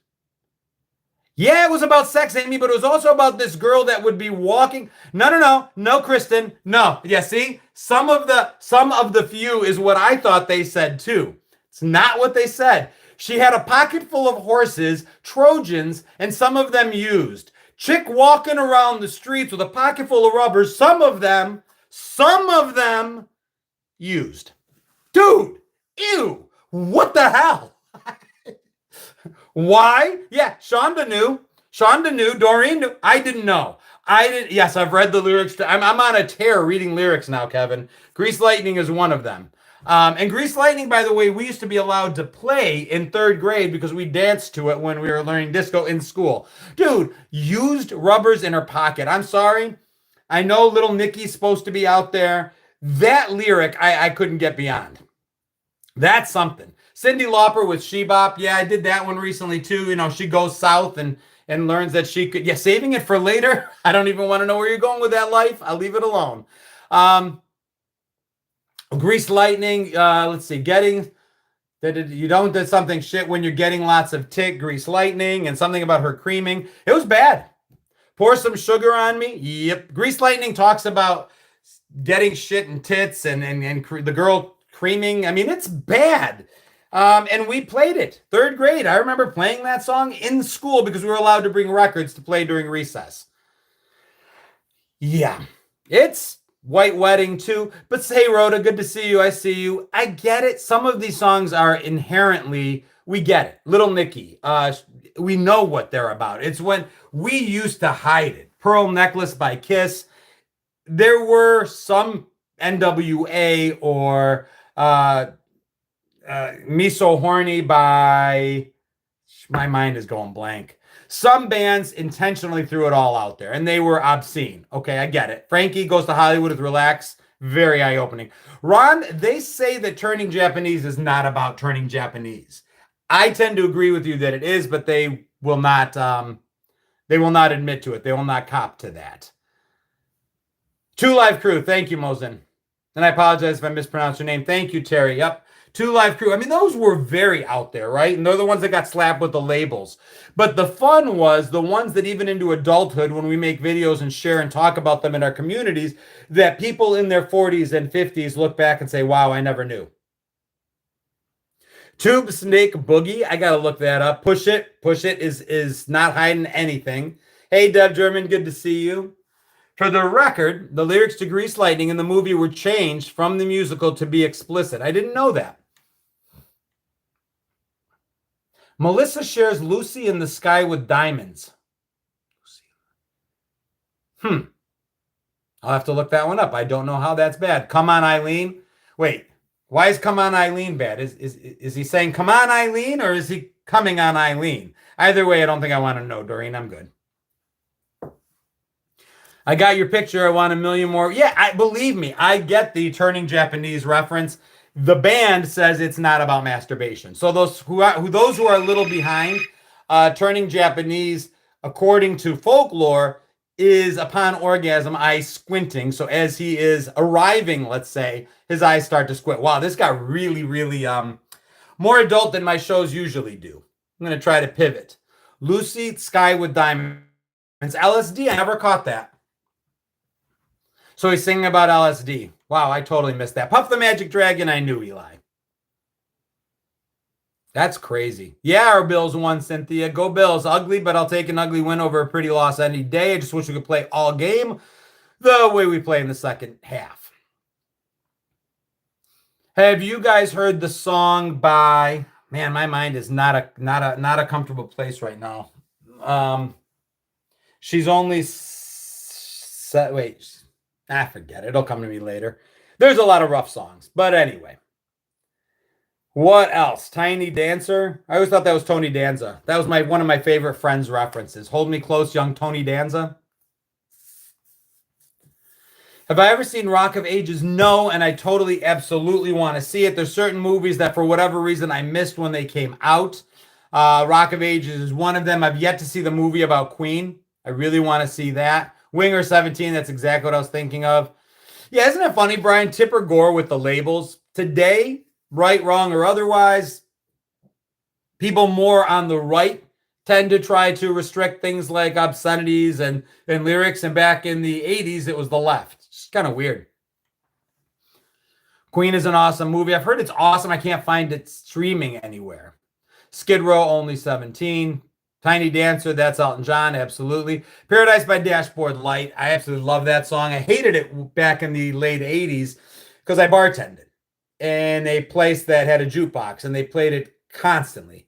Yeah, it was about sex, Amy, but it was also about this girl that would be walking. No, no, no, no, Kristen, no. Yeah, see, some of the few is what I thought they said too. It's not what they said. She had a pocket full of horses, Trojans, and some of them used. Chick walking around the streets with a pocket full of rubbers. Some of them used. Dude, ew, what the hell? Why? Yeah, Shonda knew. Shonda knew. Doreen knew. I didn't know. I didn't. Yes, I've read the lyrics. I'm on a tear reading lyrics now, Kevin. Grease Lightning is one of them. And Grease Lightning, by the way, we used to be allowed to play in third grade because we danced to it when we were learning disco in school. Dude, used rubbers in her pocket. I'm sorry. I know little Nikki's supposed to be out there. That lyric, I couldn't get beyond. That's something. Cyndi Lauper with She Bop. Yeah, I did that one recently too. You know, she goes south and learns that she could. Yeah, saving it for later. I don't even want to know where you're going with that life. I'll leave it alone. Grease Lightning. Let's see. Getting that you don't do something shit when you're getting lots of tick. Grease Lightning and something about her creaming. It was bad. Pour some sugar on me. Yep. Grease Lightning talks about getting shit and tits and the girl creaming. I mean, it's bad. And we played it. Third grade. I remember playing that song in school because we were allowed to bring records to play during recess. Yeah. It's White Wedding too. But say, Rhoda, good to see you. I see you. I get it. Some of these songs are inherently, we get it. Little Nicky. We know what they're about. It's when we used to hide it. Pearl Necklace by Kiss. There were some NWA or Me So Horny by, my mind is going blank. Some bands intentionally threw it all out there and they were obscene. Okay, I get it. Frankie Goes to Hollywood with Relax. Very eye-opening. Ron, they say that Turning Japanese is not about turning Japanese. I tend to agree with you that it is, but they will not admit to it. They will not cop to that. Two Live Crew. Thank you, Mosin. And I apologize if I mispronounced your name. Thank you, Terry. Yep. Two Live Crew. I mean, those were very out there, right? And they're the ones that got slapped with the labels. But the fun was the ones that even into adulthood, when we make videos and share and talk about them in our communities, that people in their 40s and 50s look back and say, wow, I never knew. Tube Snake Boogie. I got to look that up. Push It is not hiding anything. Hey, Deb German. Good to see you. For the record, the lyrics to Grease Lightning in the movie were changed from the musical to be explicit. I didn't know that. Melissa shares Lucy in the Sky with Diamonds. I'll have to look that one up. I don't know how that's bad. Come on, Eileen. Wait, why is Come on, Eileen bad? Is he saying Come on, Eileen, or is he coming on Eileen? Either way, I don't think I want to know, Doreen. I'm good. I got your picture. I want a million more. Yeah, believe me, I get the Turning Japanese reference. The band says it's not about masturbation. So those who are a little behind, Turning Japanese, according to folklore, is upon orgasm, eyes squinting. So as he is arriving, let's say, his eyes start to squint. Wow, this got really, really more adult than my shows usually do. I'm going to try to pivot. Lucy, Sky with Diamonds. LSD, I never caught that. So he's singing about LSD. Wow, I totally missed that. Puff the Magic Dragon, I knew, Eli. That's crazy. Yeah, our Bills won, Cynthia. Go Bills. Ugly, but I'll take an ugly win over a pretty loss any day. I just wish we could play all game the way we play in the second half. Have you guys heard the song by... Man, my mind is not a comfortable place right now. She's only... Wait... forget it. It'll come to me later. There's a lot of rough songs. But anyway. What else? Tiny Dancer. I always thought that was Tony Danza. That was one of my favorite Friends references. Hold Me Close, Young Tony Danza. Have I ever seen Rock of Ages? No, and I totally, absolutely want to see it. There's certain movies that for whatever reason I missed when they came out. Rock of Ages is one of them. I've yet to see the movie about Queen. I really want to see that. Winger 17, that's exactly what I was thinking of. Yeah, isn't it funny, Brian? Tipper Gore with the labels. Today, right, wrong, or otherwise, people more on the right tend to try to restrict things like obscenities and lyrics. And back in the 80s, it was the left. It's kind of weird. Queen is an awesome movie. I've heard it's awesome. I can't find it streaming anywhere. Skid Row, only 17. Tiny Dancer, that's Elton John, absolutely. Paradise by Dashboard Light, I absolutely love that song. I hated it back in the late 80s because I bartended in a place that had a jukebox, and they played it constantly.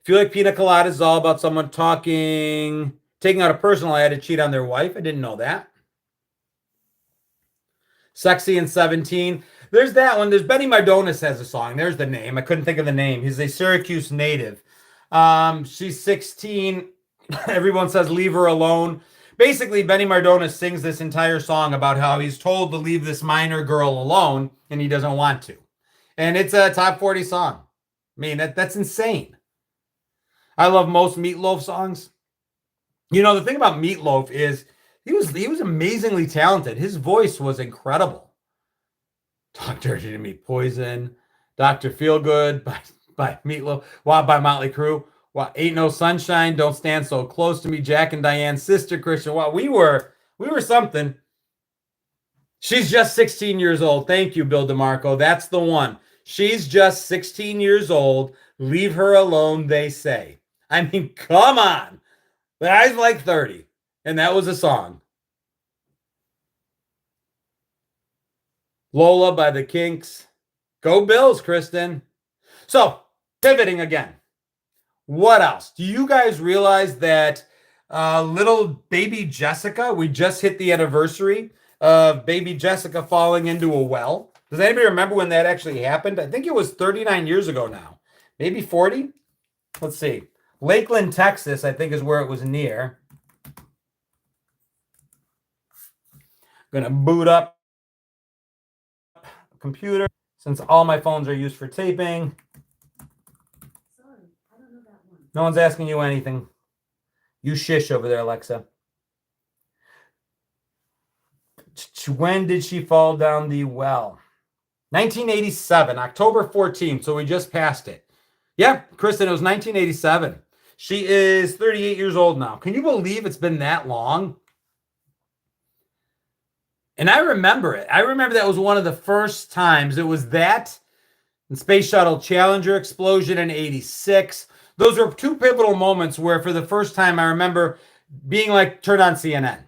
If you like Pina Colada, is all about someone taking out a personal ad to cheat on their wife. I didn't know that. Sexy and 17. There's that one. There's Benny Mardones has a song. There's the name. I couldn't think of the name. He's a Syracuse native. She's 16. Everyone says leave her alone. Basically, Benny Mardones sings this entire song about how he's told to leave this minor girl alone and he doesn't want to. And it's a top 40 song. I mean, that's insane. I love most Meatloaf songs. You know, the thing about Meatloaf is he was amazingly talented. His voice was incredible. Talk Dirty to Me, Poison, Dr. Feelgood by Meatloaf, Wow by Motley Crue, Wow, Ain't No Sunshine, Don't Stand So Close to Me, Jack and Diane's Sister, Christian. Wow, we were something. She's just 16 years old. Thank you, Bill DeMarco. That's the one. She's just 16 years old. Leave her alone, they say. I mean, come on. The guy's like 30, and that was a song. Lola by the Kinks. Go Bills, Kristen. So, pivoting again. What else? Do you guys realize that little baby Jessica, we just hit the anniversary of baby Jessica falling into a well? Does anybody remember when that actually happened? I think it was 39 years ago now. Maybe 40? Let's see. Lakeland, Texas, I think is where it was near. I'm going to boot up a computer since all my phones are used for taping. Sorry, I don't know that one. No one's asking you anything. You shish over there, Alexa. When did she fall down the well? 1987, October 14th. So we just passed it. Yeah, Kristen, it was 1987. She is 38 years old now. Can you believe it's been that long? And I remember it. I remember that was one of the first times. It was that and Space Shuttle Challenger explosion in 86. Those were two pivotal moments where for the first time I remember being like, turn on CNN.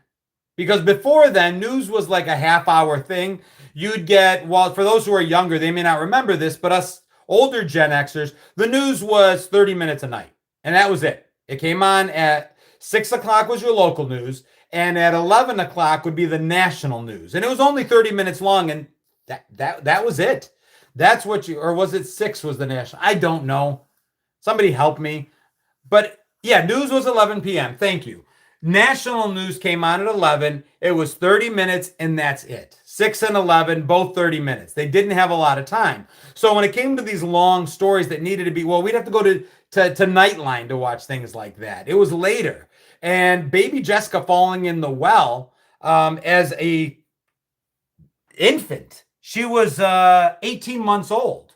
Because before then, news was like a half-hour thing. You'd get, well, for those who are younger, they may not remember this, but us older Gen Xers, the news was 30 minutes a night. And that was it. It came on at 6 o'clock was your local news, and at 11 o'clock would be the national news. And it was only 30 minutes long, and that was it. That's what you, or was it 6 was the national? I don't know. Somebody help me. But yeah, news was 11 p.m. Thank you. National news came on at 11. It was 30 minutes, and that's it. 6 and 11, both 30 minutes. They didn't have a lot of time. So when it came to these long stories that needed to be, well, we'd have to go to Nightline to watch things like that. It was later. And baby Jessica falling in the well as a infant. She was 18 months old.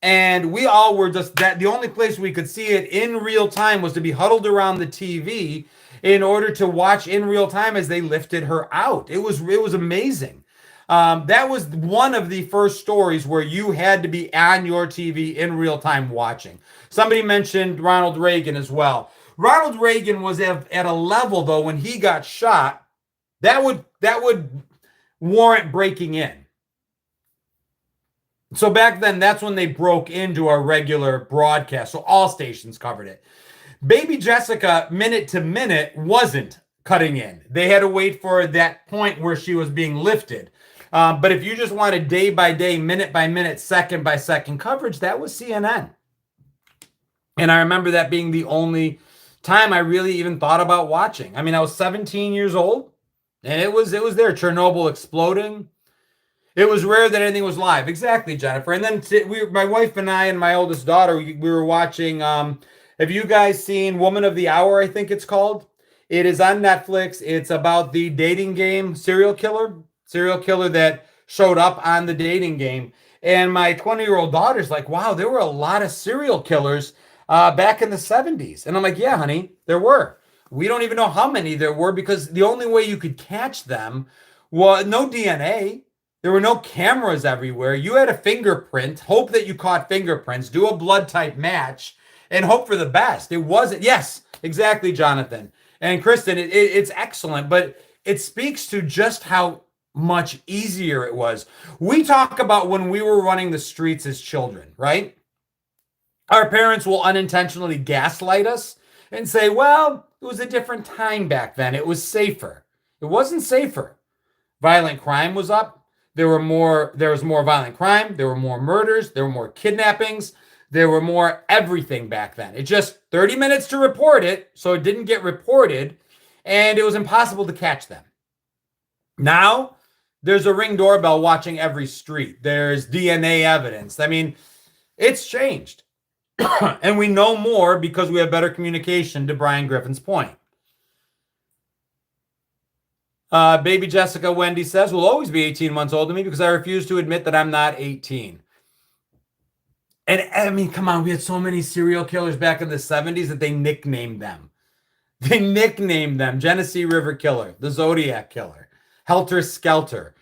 And we all were just that. The only place we could see it in real time was to be huddled around the TV in order to watch in real time as they lifted her out. It was amazing. That was one of the first stories where you had to be on your TV in real time watching. Somebody mentioned Ronald Reagan as well. Ronald Reagan was at a level, though, when he got shot, that would warrant breaking in. So back then, that's when they broke into our regular broadcast. So all stations covered it. Baby Jessica, minute to minute, wasn't cutting in. They had to wait for that point where she was being lifted. But if you just wanted day by day, minute by minute, second by second coverage, that was CNN. And I remember that being the only time I really even thought about watching. I mean, I was 17 years old, and it was there. Chernobyl exploding. It was rare that anything was live. Exactly, Jennifer. And then my wife and I and my oldest daughter, we were watching. Have you guys seen Woman of the Hour? I think it's called. It is on Netflix. It's about the dating game serial killer that showed up on the dating game. And my 20-year-old daughter's like, wow, there were a lot of serial killers back in the 70s. And I'm like, yeah, honey, there were. We don't even know how many there were because the only way you could catch them was no DNA. There were no cameras everywhere. You had a fingerprint, hope that you caught fingerprints, do a blood type match, and hope for the best. It wasn't, yes, exactly, Jonathan. And Kristen, it's excellent, but it speaks to just how much easier it was. We talk about when we were running the streets as children, right? Our parents will unintentionally gaslight us and say, well, it was a different time back then. It was safer. It wasn't safer. Violent crime was up. There was more violent crime. There were more murders. There were more kidnappings. There were more everything back then. It just 30 minutes to report it, so it didn't get reported, and it was impossible to catch them. Now, there's a Ring doorbell watching every street. There's DNA evidence. I mean, it's changed. And we know more because we have better communication, to Brian Griffin's point. Baby Jessica Wendy says, will always be 18 months older than me because I refuse to admit that I'm not 18. And I mean, come on, we had so many serial killers back in the 70s that they nicknamed them. They nicknamed them Genesee River Killer, the Zodiac Killer, Helter Skelter.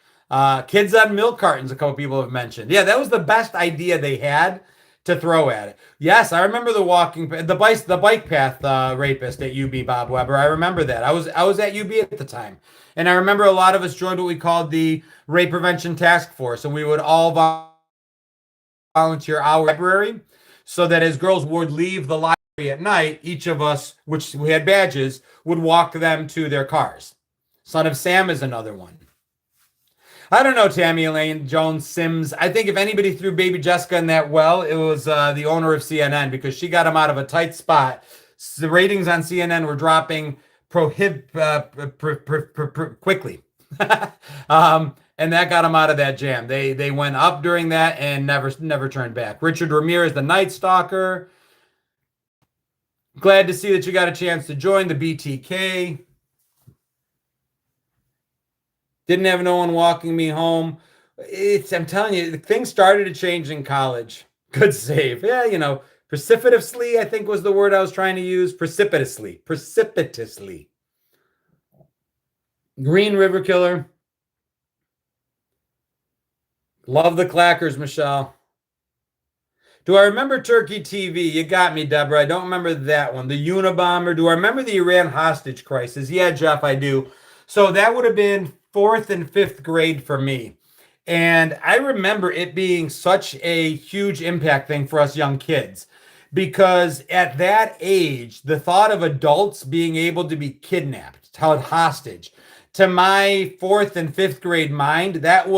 Kids on milk cartons, a couple people have mentioned. Yeah, that was the best idea they had to throw at it. Yes, I remember the bike path rapist at UB, Bob Weber. I remember that. I was at UB at the time. And I remember a lot of us joined what we called the Rape Prevention Task Force, and we would all volunteer our library so that as girls would leave the library at night, each of us, which we had badges, would walk them to their cars. Son of Sam is another one. I don't know, Tammy Elaine Jones Sims. I think if anybody threw Baby Jessica in that well, it was the owner of CNN because she got him out of a tight spot. The ratings on CNN were dropping quickly. And that got him out of that jam. They went up during that and never turned back. Richard Ramirez, the Night Stalker. Glad to see that you got a chance to join the BTK. Didn't have no one walking me home. I'm telling you, things started to change in college. Good save. Yeah, precipitously, I think was the word I was trying to use. Precipitously. Green River Killer. Love the clackers, Michelle. Do I remember Turkey TV? You got me, Deborah. I don't remember that one. The Unabomber. Do I remember the Iran hostage crisis? Yeah, Jeff, I do. So that would have been 4th and 5th grade for me. And I remember it being such a huge impact thing for us young kids. Because at that age, the thought of adults being able to be kidnapped, held hostage, to my 4th and 5th grade mind, that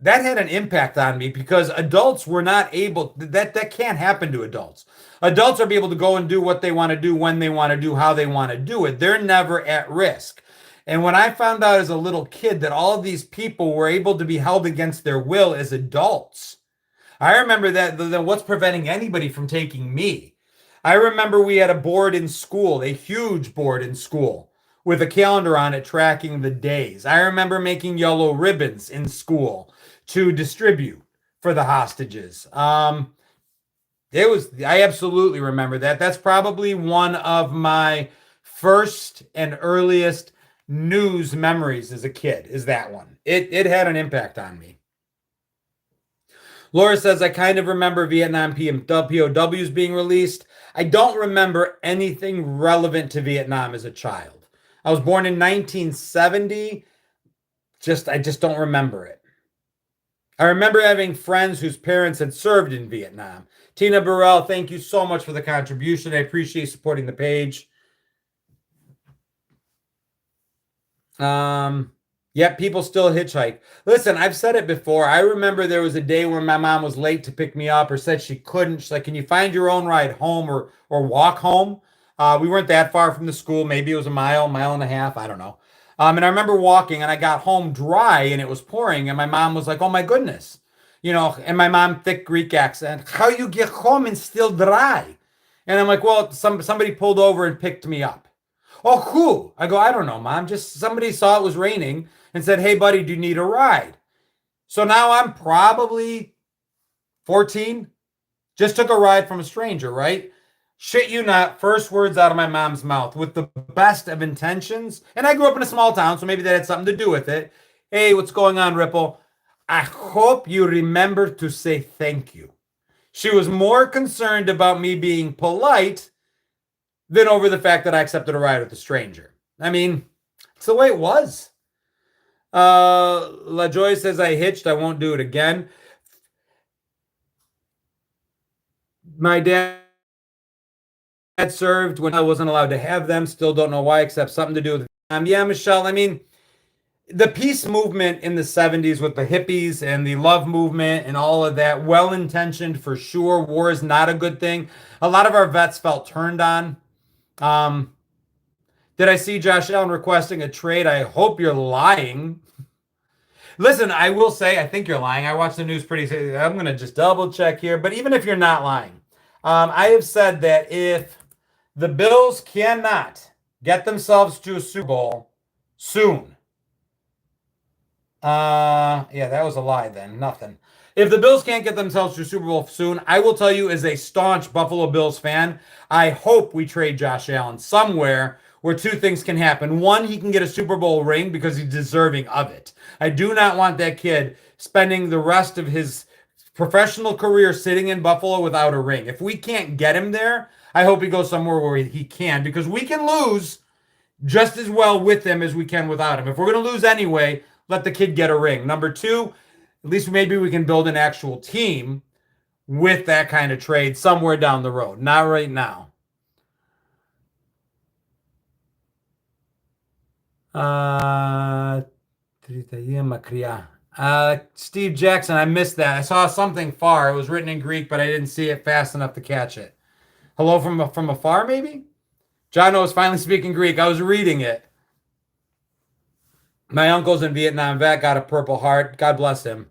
had an impact on me because adults were not able, that can't happen to adults. Adults are able to go and do what they want to do, when they want to do, how they want to do it. They're never at risk. And when I found out as a little kid that all of these people were able to be held against their will as adults, I remember that then what's preventing anybody from taking me? I remember we had a board in school, a huge board in school, with a calendar on it tracking the days. I remember making yellow ribbons in school to distribute for the hostages. I absolutely remember that. That's probably one of my first and earliest news memories as a kid, is that one. It had an impact on me. Laura says, I kind of remember Vietnam POWs being released. I don't remember anything relevant to Vietnam as a child. I was born in 1970. I just don't remember it. I remember having friends whose parents had served in Vietnam. Tina Burrell, thank you so much for the contribution. I appreciate supporting the page. Yep, people still hitchhike. Listen, I've said it before. I remember there was a day when my mom was late to pick me up or said she couldn't. She's like, can you find your own ride home or walk home? We weren't that far from the school. Maybe it was a mile and a half. I don't know. And I remember walking and I got home dry and it was pouring. And my mom was like, oh my goodness. And my mom, thick Greek accent, how you get home and still dry? And I'm like, well, somebody pulled over and picked me up. Oh, who? I go, I don't know, Mom. Just somebody saw it was raining and said, hey, buddy, do you need a ride? So now I'm probably 14. Just took a ride from a stranger, right? Shit you not, first words out of my mom's mouth with the best of intentions. And I grew up in a small town, so maybe that had something to do with it. Hey, what's going on, Ripple? I hope you remember to say thank you. She was more concerned about me being polite than over the fact that I accepted a ride with a stranger. I mean, it's the way it was. LaJoy says I hitched. I won't do it again. My dad served when I wasn't allowed to have them. Still don't know why, except something to do with yeah, Michelle. I mean, the peace movement in the 70s with the hippies and the love movement and all of that, well-intentioned for sure. War is not a good thing. A lot of our vets felt turned on. Did I see Josh Allen requesting a trade? I hope you're lying. Listen, I will say, I think you're lying. I watch the news pretty. I'm going to just double check here. But even if you're not lying, I have said that if the Bills cannot get themselves to a Super Bowl soon, yeah, that was a lie then. Nothing. If the Bills can't get themselves to a Super Bowl soon, I will tell you as a staunch Buffalo Bills fan, I hope we trade Josh Allen somewhere where two things can happen. One, he can get a Super Bowl ring because he's deserving of it. I do not want that kid spending the rest of his professional career sitting in Buffalo without a ring. If we can't get him there, I hope he goes somewhere where he can, because we can lose just as well with him as we can without him. If we're going to lose anyway, let the kid get a ring. Number two, at least maybe we can build an actual team with that kind of trade somewhere down the road. Not right now. Steve Jackson, I missed that. I saw something far. It was written in Greek, but I didn't see it fast enough to catch it. Hello from afar, maybe? John was finally speaking Greek. I was reading it. My uncle's in Vietnam vet, got a Purple Heart. God bless him.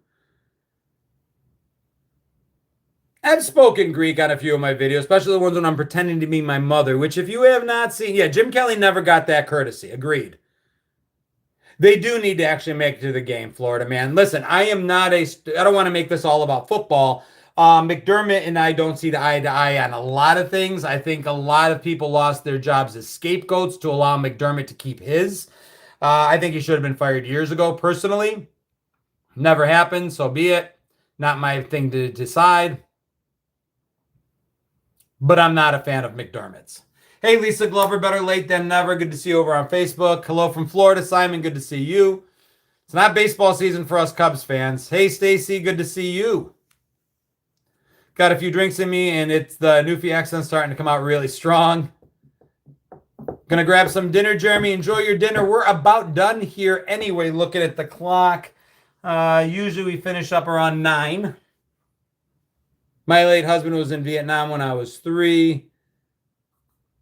I've spoken Greek on a few of my videos, especially the ones when I'm pretending to be my mother, which if you have not seen, yeah, Jim Kelly never got that courtesy. Agreed. They do need to actually make it to the game, Florida, man. Listen, I don't want to make this all about football. McDermott and I don't see eye to eye on a lot of things. I think a lot of people lost their jobs as scapegoats to allow McDermott to keep his. I think he should have been fired years ago, personally. Never happened, so be it. Not my thing to decide. But I'm not a fan of McDermott's. Hey, Lisa Glover, better late than never. Good to see you over on Facebook. Hello from Florida, Simon. Good to see you. It's not baseball season for us Cubs fans. Hey, Stacy. Good to see you. Got a few drinks in me, and it's the Newfie accent starting to come out really strong. Gonna grab some dinner, Jeremy. Enjoy your dinner. We're about done here anyway, looking at the clock. Usually we finish up around 9. My late husband was in Vietnam when I was 3.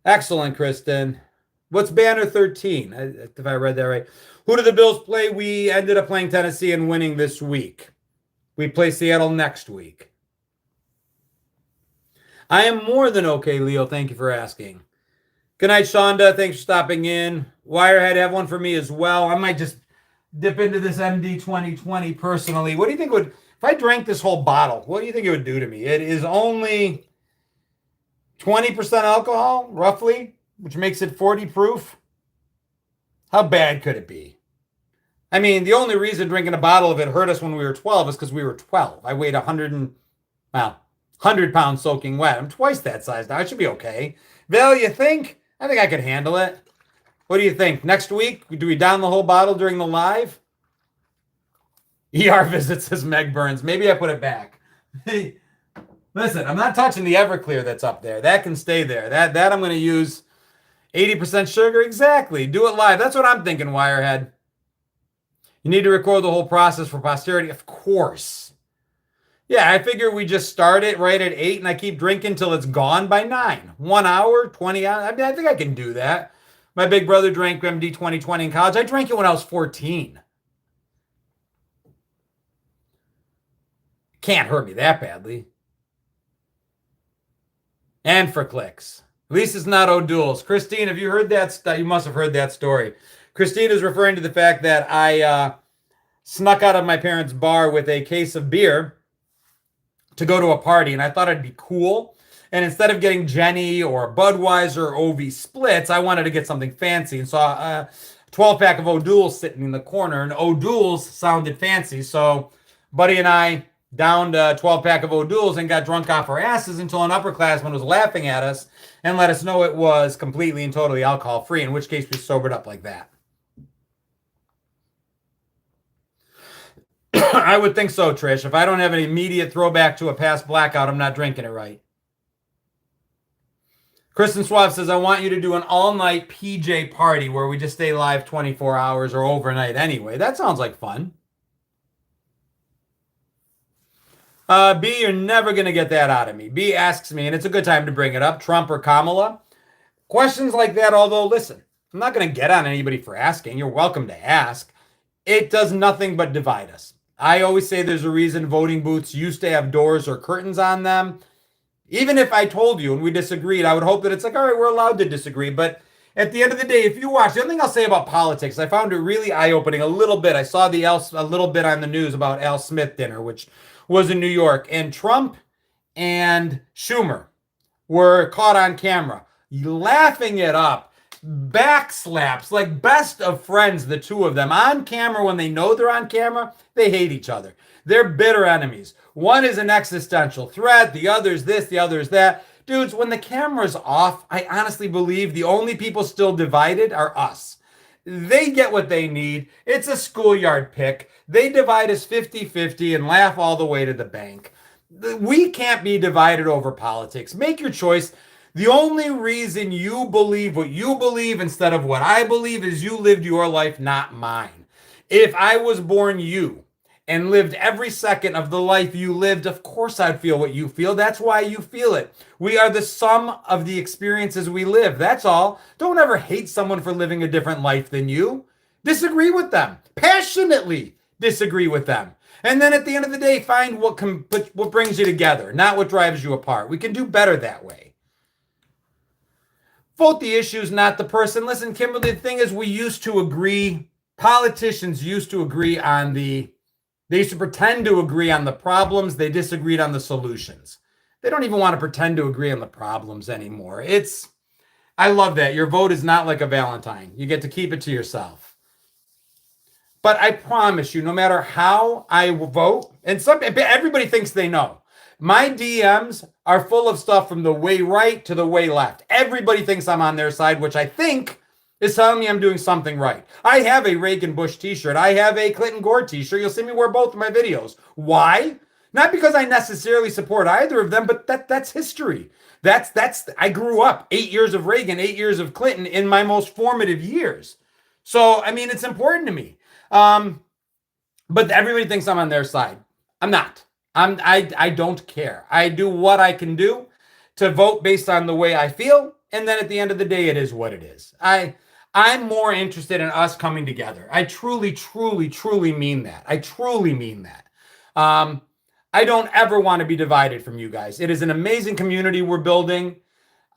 Excellent, Kristen. What's banner 13? If I read that right. Who did the Bills play? We ended up playing Tennessee and winning this week. We play Seattle next week. I am more than okay, Leo. Thank you for asking. Good night, Shonda. Thanks for stopping in. Wirehead, have one for me as well. I might just dip into this MD 2020 personally. What do you think would, if I drank this whole bottle, what do you think it would do to me? It is only 20% alcohol, roughly, which makes it 40 proof. How bad could it be? I mean, the only reason drinking a bottle of it hurt us when we were 12 is because we were 12. I weighed 100 pounds soaking wet. I'm twice that size now. I should be okay. Val, you think? I think I could handle it. What do you think? Next week, do we down the whole bottle during the live? ER visit, says Meg Burns. Maybe I put it back. Listen, I'm not touching the Everclear that's up there. That can stay there. That I'm going to use 80% sugar. Exactly. Do it live. That's what I'm thinking, Wirehead. You need to record the whole process for posterity. Of course. Yeah, I figure we just start it right at 8 and I keep drinking till it's gone by 9. 1 hour, 20 hours. I mean, I think I can do that. My big brother drank MD 2020 in college. I drank it when I was 14. Can't hurt me that badly. And for clicks. At least it's not O'Doul's. Christine, have you heard that? You must have heard that story. Christine is referring to the fact that I snuck out of my parents' bar with a case of beer to go to a party, and I thought it'd be cool. And instead of getting Jenny or Budweiser or OV Splits, I wanted to get something fancy and saw a 12-pack of O'Doul's sitting in the corner, and O'Doul's sounded fancy. So Buddy and I downed a 12-pack of O'Doul's and got drunk off our asses until an upperclassman was laughing at us and let us know it was completely and totally alcohol-free, in which case we sobered up like that. I would think so, Trish. If I don't have an immediate throwback to a past blackout, I'm not drinking it right. Kristen Suave says, I want you to do an all-night PJ party where we just stay live 24 hours or overnight anyway. That sounds like fun. B, you're never going to get that out of me. B asks me, and it's a good time to bring it up, Trump or Kamala. Questions like that, although, listen, I'm not going to get on anybody for asking. You're welcome to ask. It does nothing but divide us. I always say there's a reason voting booths used to have doors or curtains on them. Even if I told you and we disagreed, I would hope that it's like, all right, we're allowed to disagree. But at the end of the day, if you watch, the other thing I'll say about politics, I found it really eye-opening a little bit. I saw a little bit on the news about Al Smith dinner, which was in New York. And Trump and Schumer were caught on camera laughing it up, back slaps, like best of friends, the two of them. On camera, when they know they're on camera, they hate each other. They're bitter enemies. One is an existential threat. The other is this, the other is that. Dudes, when the camera's off, I honestly believe the only people still divided are us. They get what they need. It's a schoolyard pick. They divide us 50-50 and laugh all the way to the bank. We can't be divided over politics. Make your choice. The only reason you believe what you believe instead of what I believe is you lived your life, not mine. If I was born you and lived every second of the life you lived, of course I'd feel what you feel. That's why you feel it. We are the sum of the experiences we live. That's all. Don't ever hate someone for living a different life than you. Disagree with them. Passionately disagree with them. And then at the end of the day, find what brings you together, not what drives you apart. We can do better that way. Vote the issues, not the person. Listen, Kimberly, the thing is, we used to agree. Politicians used to agree on they used to pretend to agree on the problems. They disagreed on the solutions. They don't even want to pretend to agree on the problems anymore. I love that. Your vote is not like a Valentine. You get to keep it to yourself. But I promise you, no matter how I vote, and everybody thinks they know. My DMs are full of stuff from the way right to the way left. Everybody thinks I'm on their side, which I think is telling me I'm doing something right. I have a Reagan Bush t-shirt. I have a Clinton Gore t-shirt. You'll see me wear both of my videos. Why? Not because I necessarily support either of them, but that's history. I grew up 8 years of Reagan, 8 years of Clinton in my most formative years. So, I mean, it's important to me. But everybody thinks I'm on their side. I'm not. I don't care. I do what I can do to vote based on the way I feel. And then at the end of the day, it is what it is. I'm more interested in us coming together. I truly, truly, truly mean that. I truly mean that. I don't ever want to be divided from you guys. It is an amazing community we're building.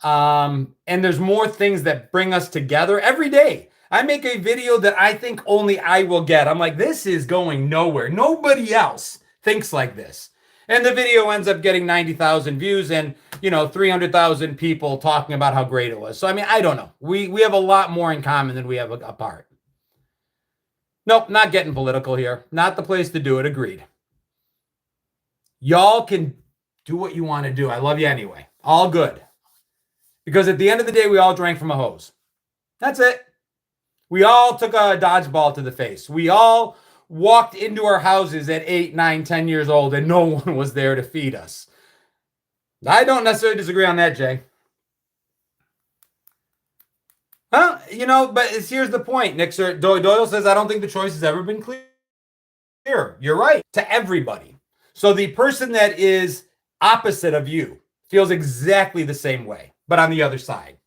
And there's more things that bring us together every day. I make a video that I think only I will get. I'm like, this is going nowhere. Nobody else thinks like this. And the video ends up getting 90,000 views and, 300,000 people talking about how great it was. So, I mean, I don't know. We have a lot more in common than we have apart. Nope, not getting political here. Not the place to do it. Agreed. Y'all can do what you want to do. I love you anyway. All good. Because at the end of the day, we all drank from a hose. That's it. We all took a dodgeball to the face. We all walked into our houses at 8, 9, 10 years old and no one was there to feed us. I don't necessarily disagree on that, Jay. Well, but here's the point. Nick Doyle says, I don't think the choice has ever been clear. You're right. To everybody. So the person that is opposite of you feels exactly the same way, but on the other side.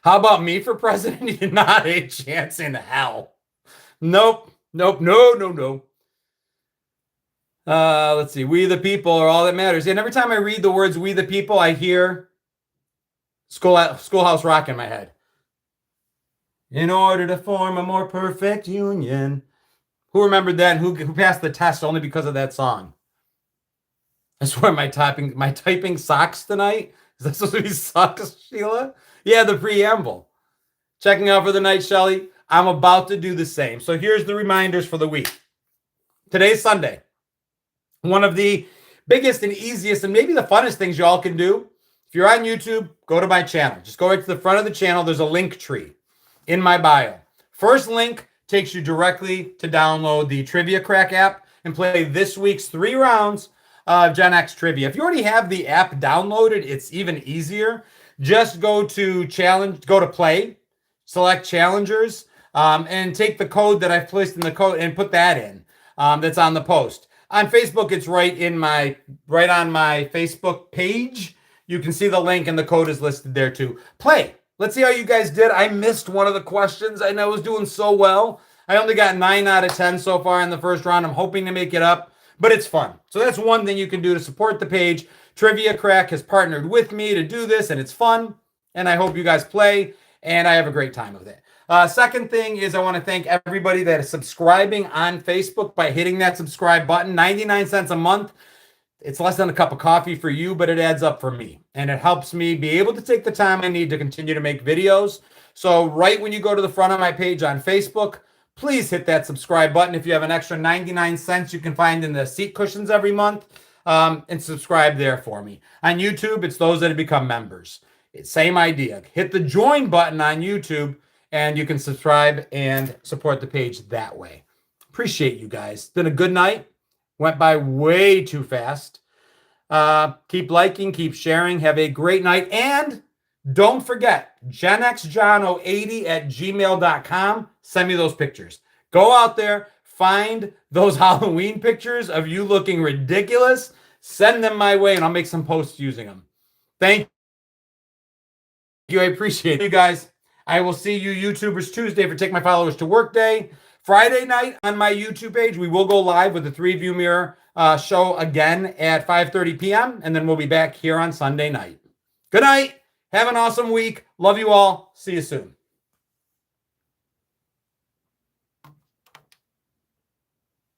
How about me for president? Not a chance in hell. Nope. No. Let's see. We the people are all that matters. And every time I read the words we the people, I hear Schoolhouse Rock in my head. In order to form a more perfect union, Who remembered that? And who passed the test only because of that song? I swear my typing socks tonight. Is that supposed to be socks, Sheila? Yeah, the preamble. Checking out for the night, Shelly. I'm about to do the same. So here's the reminders for the week. Today's Sunday. One of the biggest and easiest and maybe the funnest things y'all can do. If you're on YouTube, go to my channel. Just go right to the front of the channel. There's a link tree in my bio. First link takes you directly to download the Trivia Crack app and play this week's 3 rounds of GenX Trivia. If you already have the app downloaded, it's even easier. Just go to play, select challengers, and take the code that I've placed in the code and put that in. That's on the post. On Facebook, it's right on my Facebook page. You can see the link and the code is listed there too. Play. Let's see how you guys did. I missed one of the questions. I know I was doing so well. I only got 9 out of 10 so far in the first round. I'm hoping to make it up, but it's fun. So that's one thing you can do to support the page. Trivia Crack has partnered with me to do this, and it's fun. And I hope you guys play, and I have a great time with it. Second thing is I want to thank everybody that is subscribing on Facebook by hitting that subscribe button. 99 cents a month. It's less than a cup of coffee for you, but it adds up for me. And it helps me be able to take the time I need to continue to make videos. So right when you go to the front of my page on Facebook, please hit that subscribe button. If you have an extra 99 cents you can find in the seat cushions every month, and subscribe there for me. On YouTube, it's those that have become members. It's same idea. Hit the join button on YouTube, and you can subscribe and support the page that way. Appreciate you guys. It's been a good night. Went by way too fast. Keep liking, keep sharing. Have a great night. And don't forget, genxjono80@gmail.com. Send me those pictures. Go out there, find those Halloween pictures of you looking ridiculous. Send them my way, and I'll make some posts using them. Thank you. I appreciate you guys. I will see you YouTubers Tuesday for Take My Followers to Work Day. Friday night on my YouTube page, we will go live with the 3-View Mirror show again at 5:30 p.m. And then we'll be back here on Sunday night. Good night. Have an awesome week. Love you all. See you soon.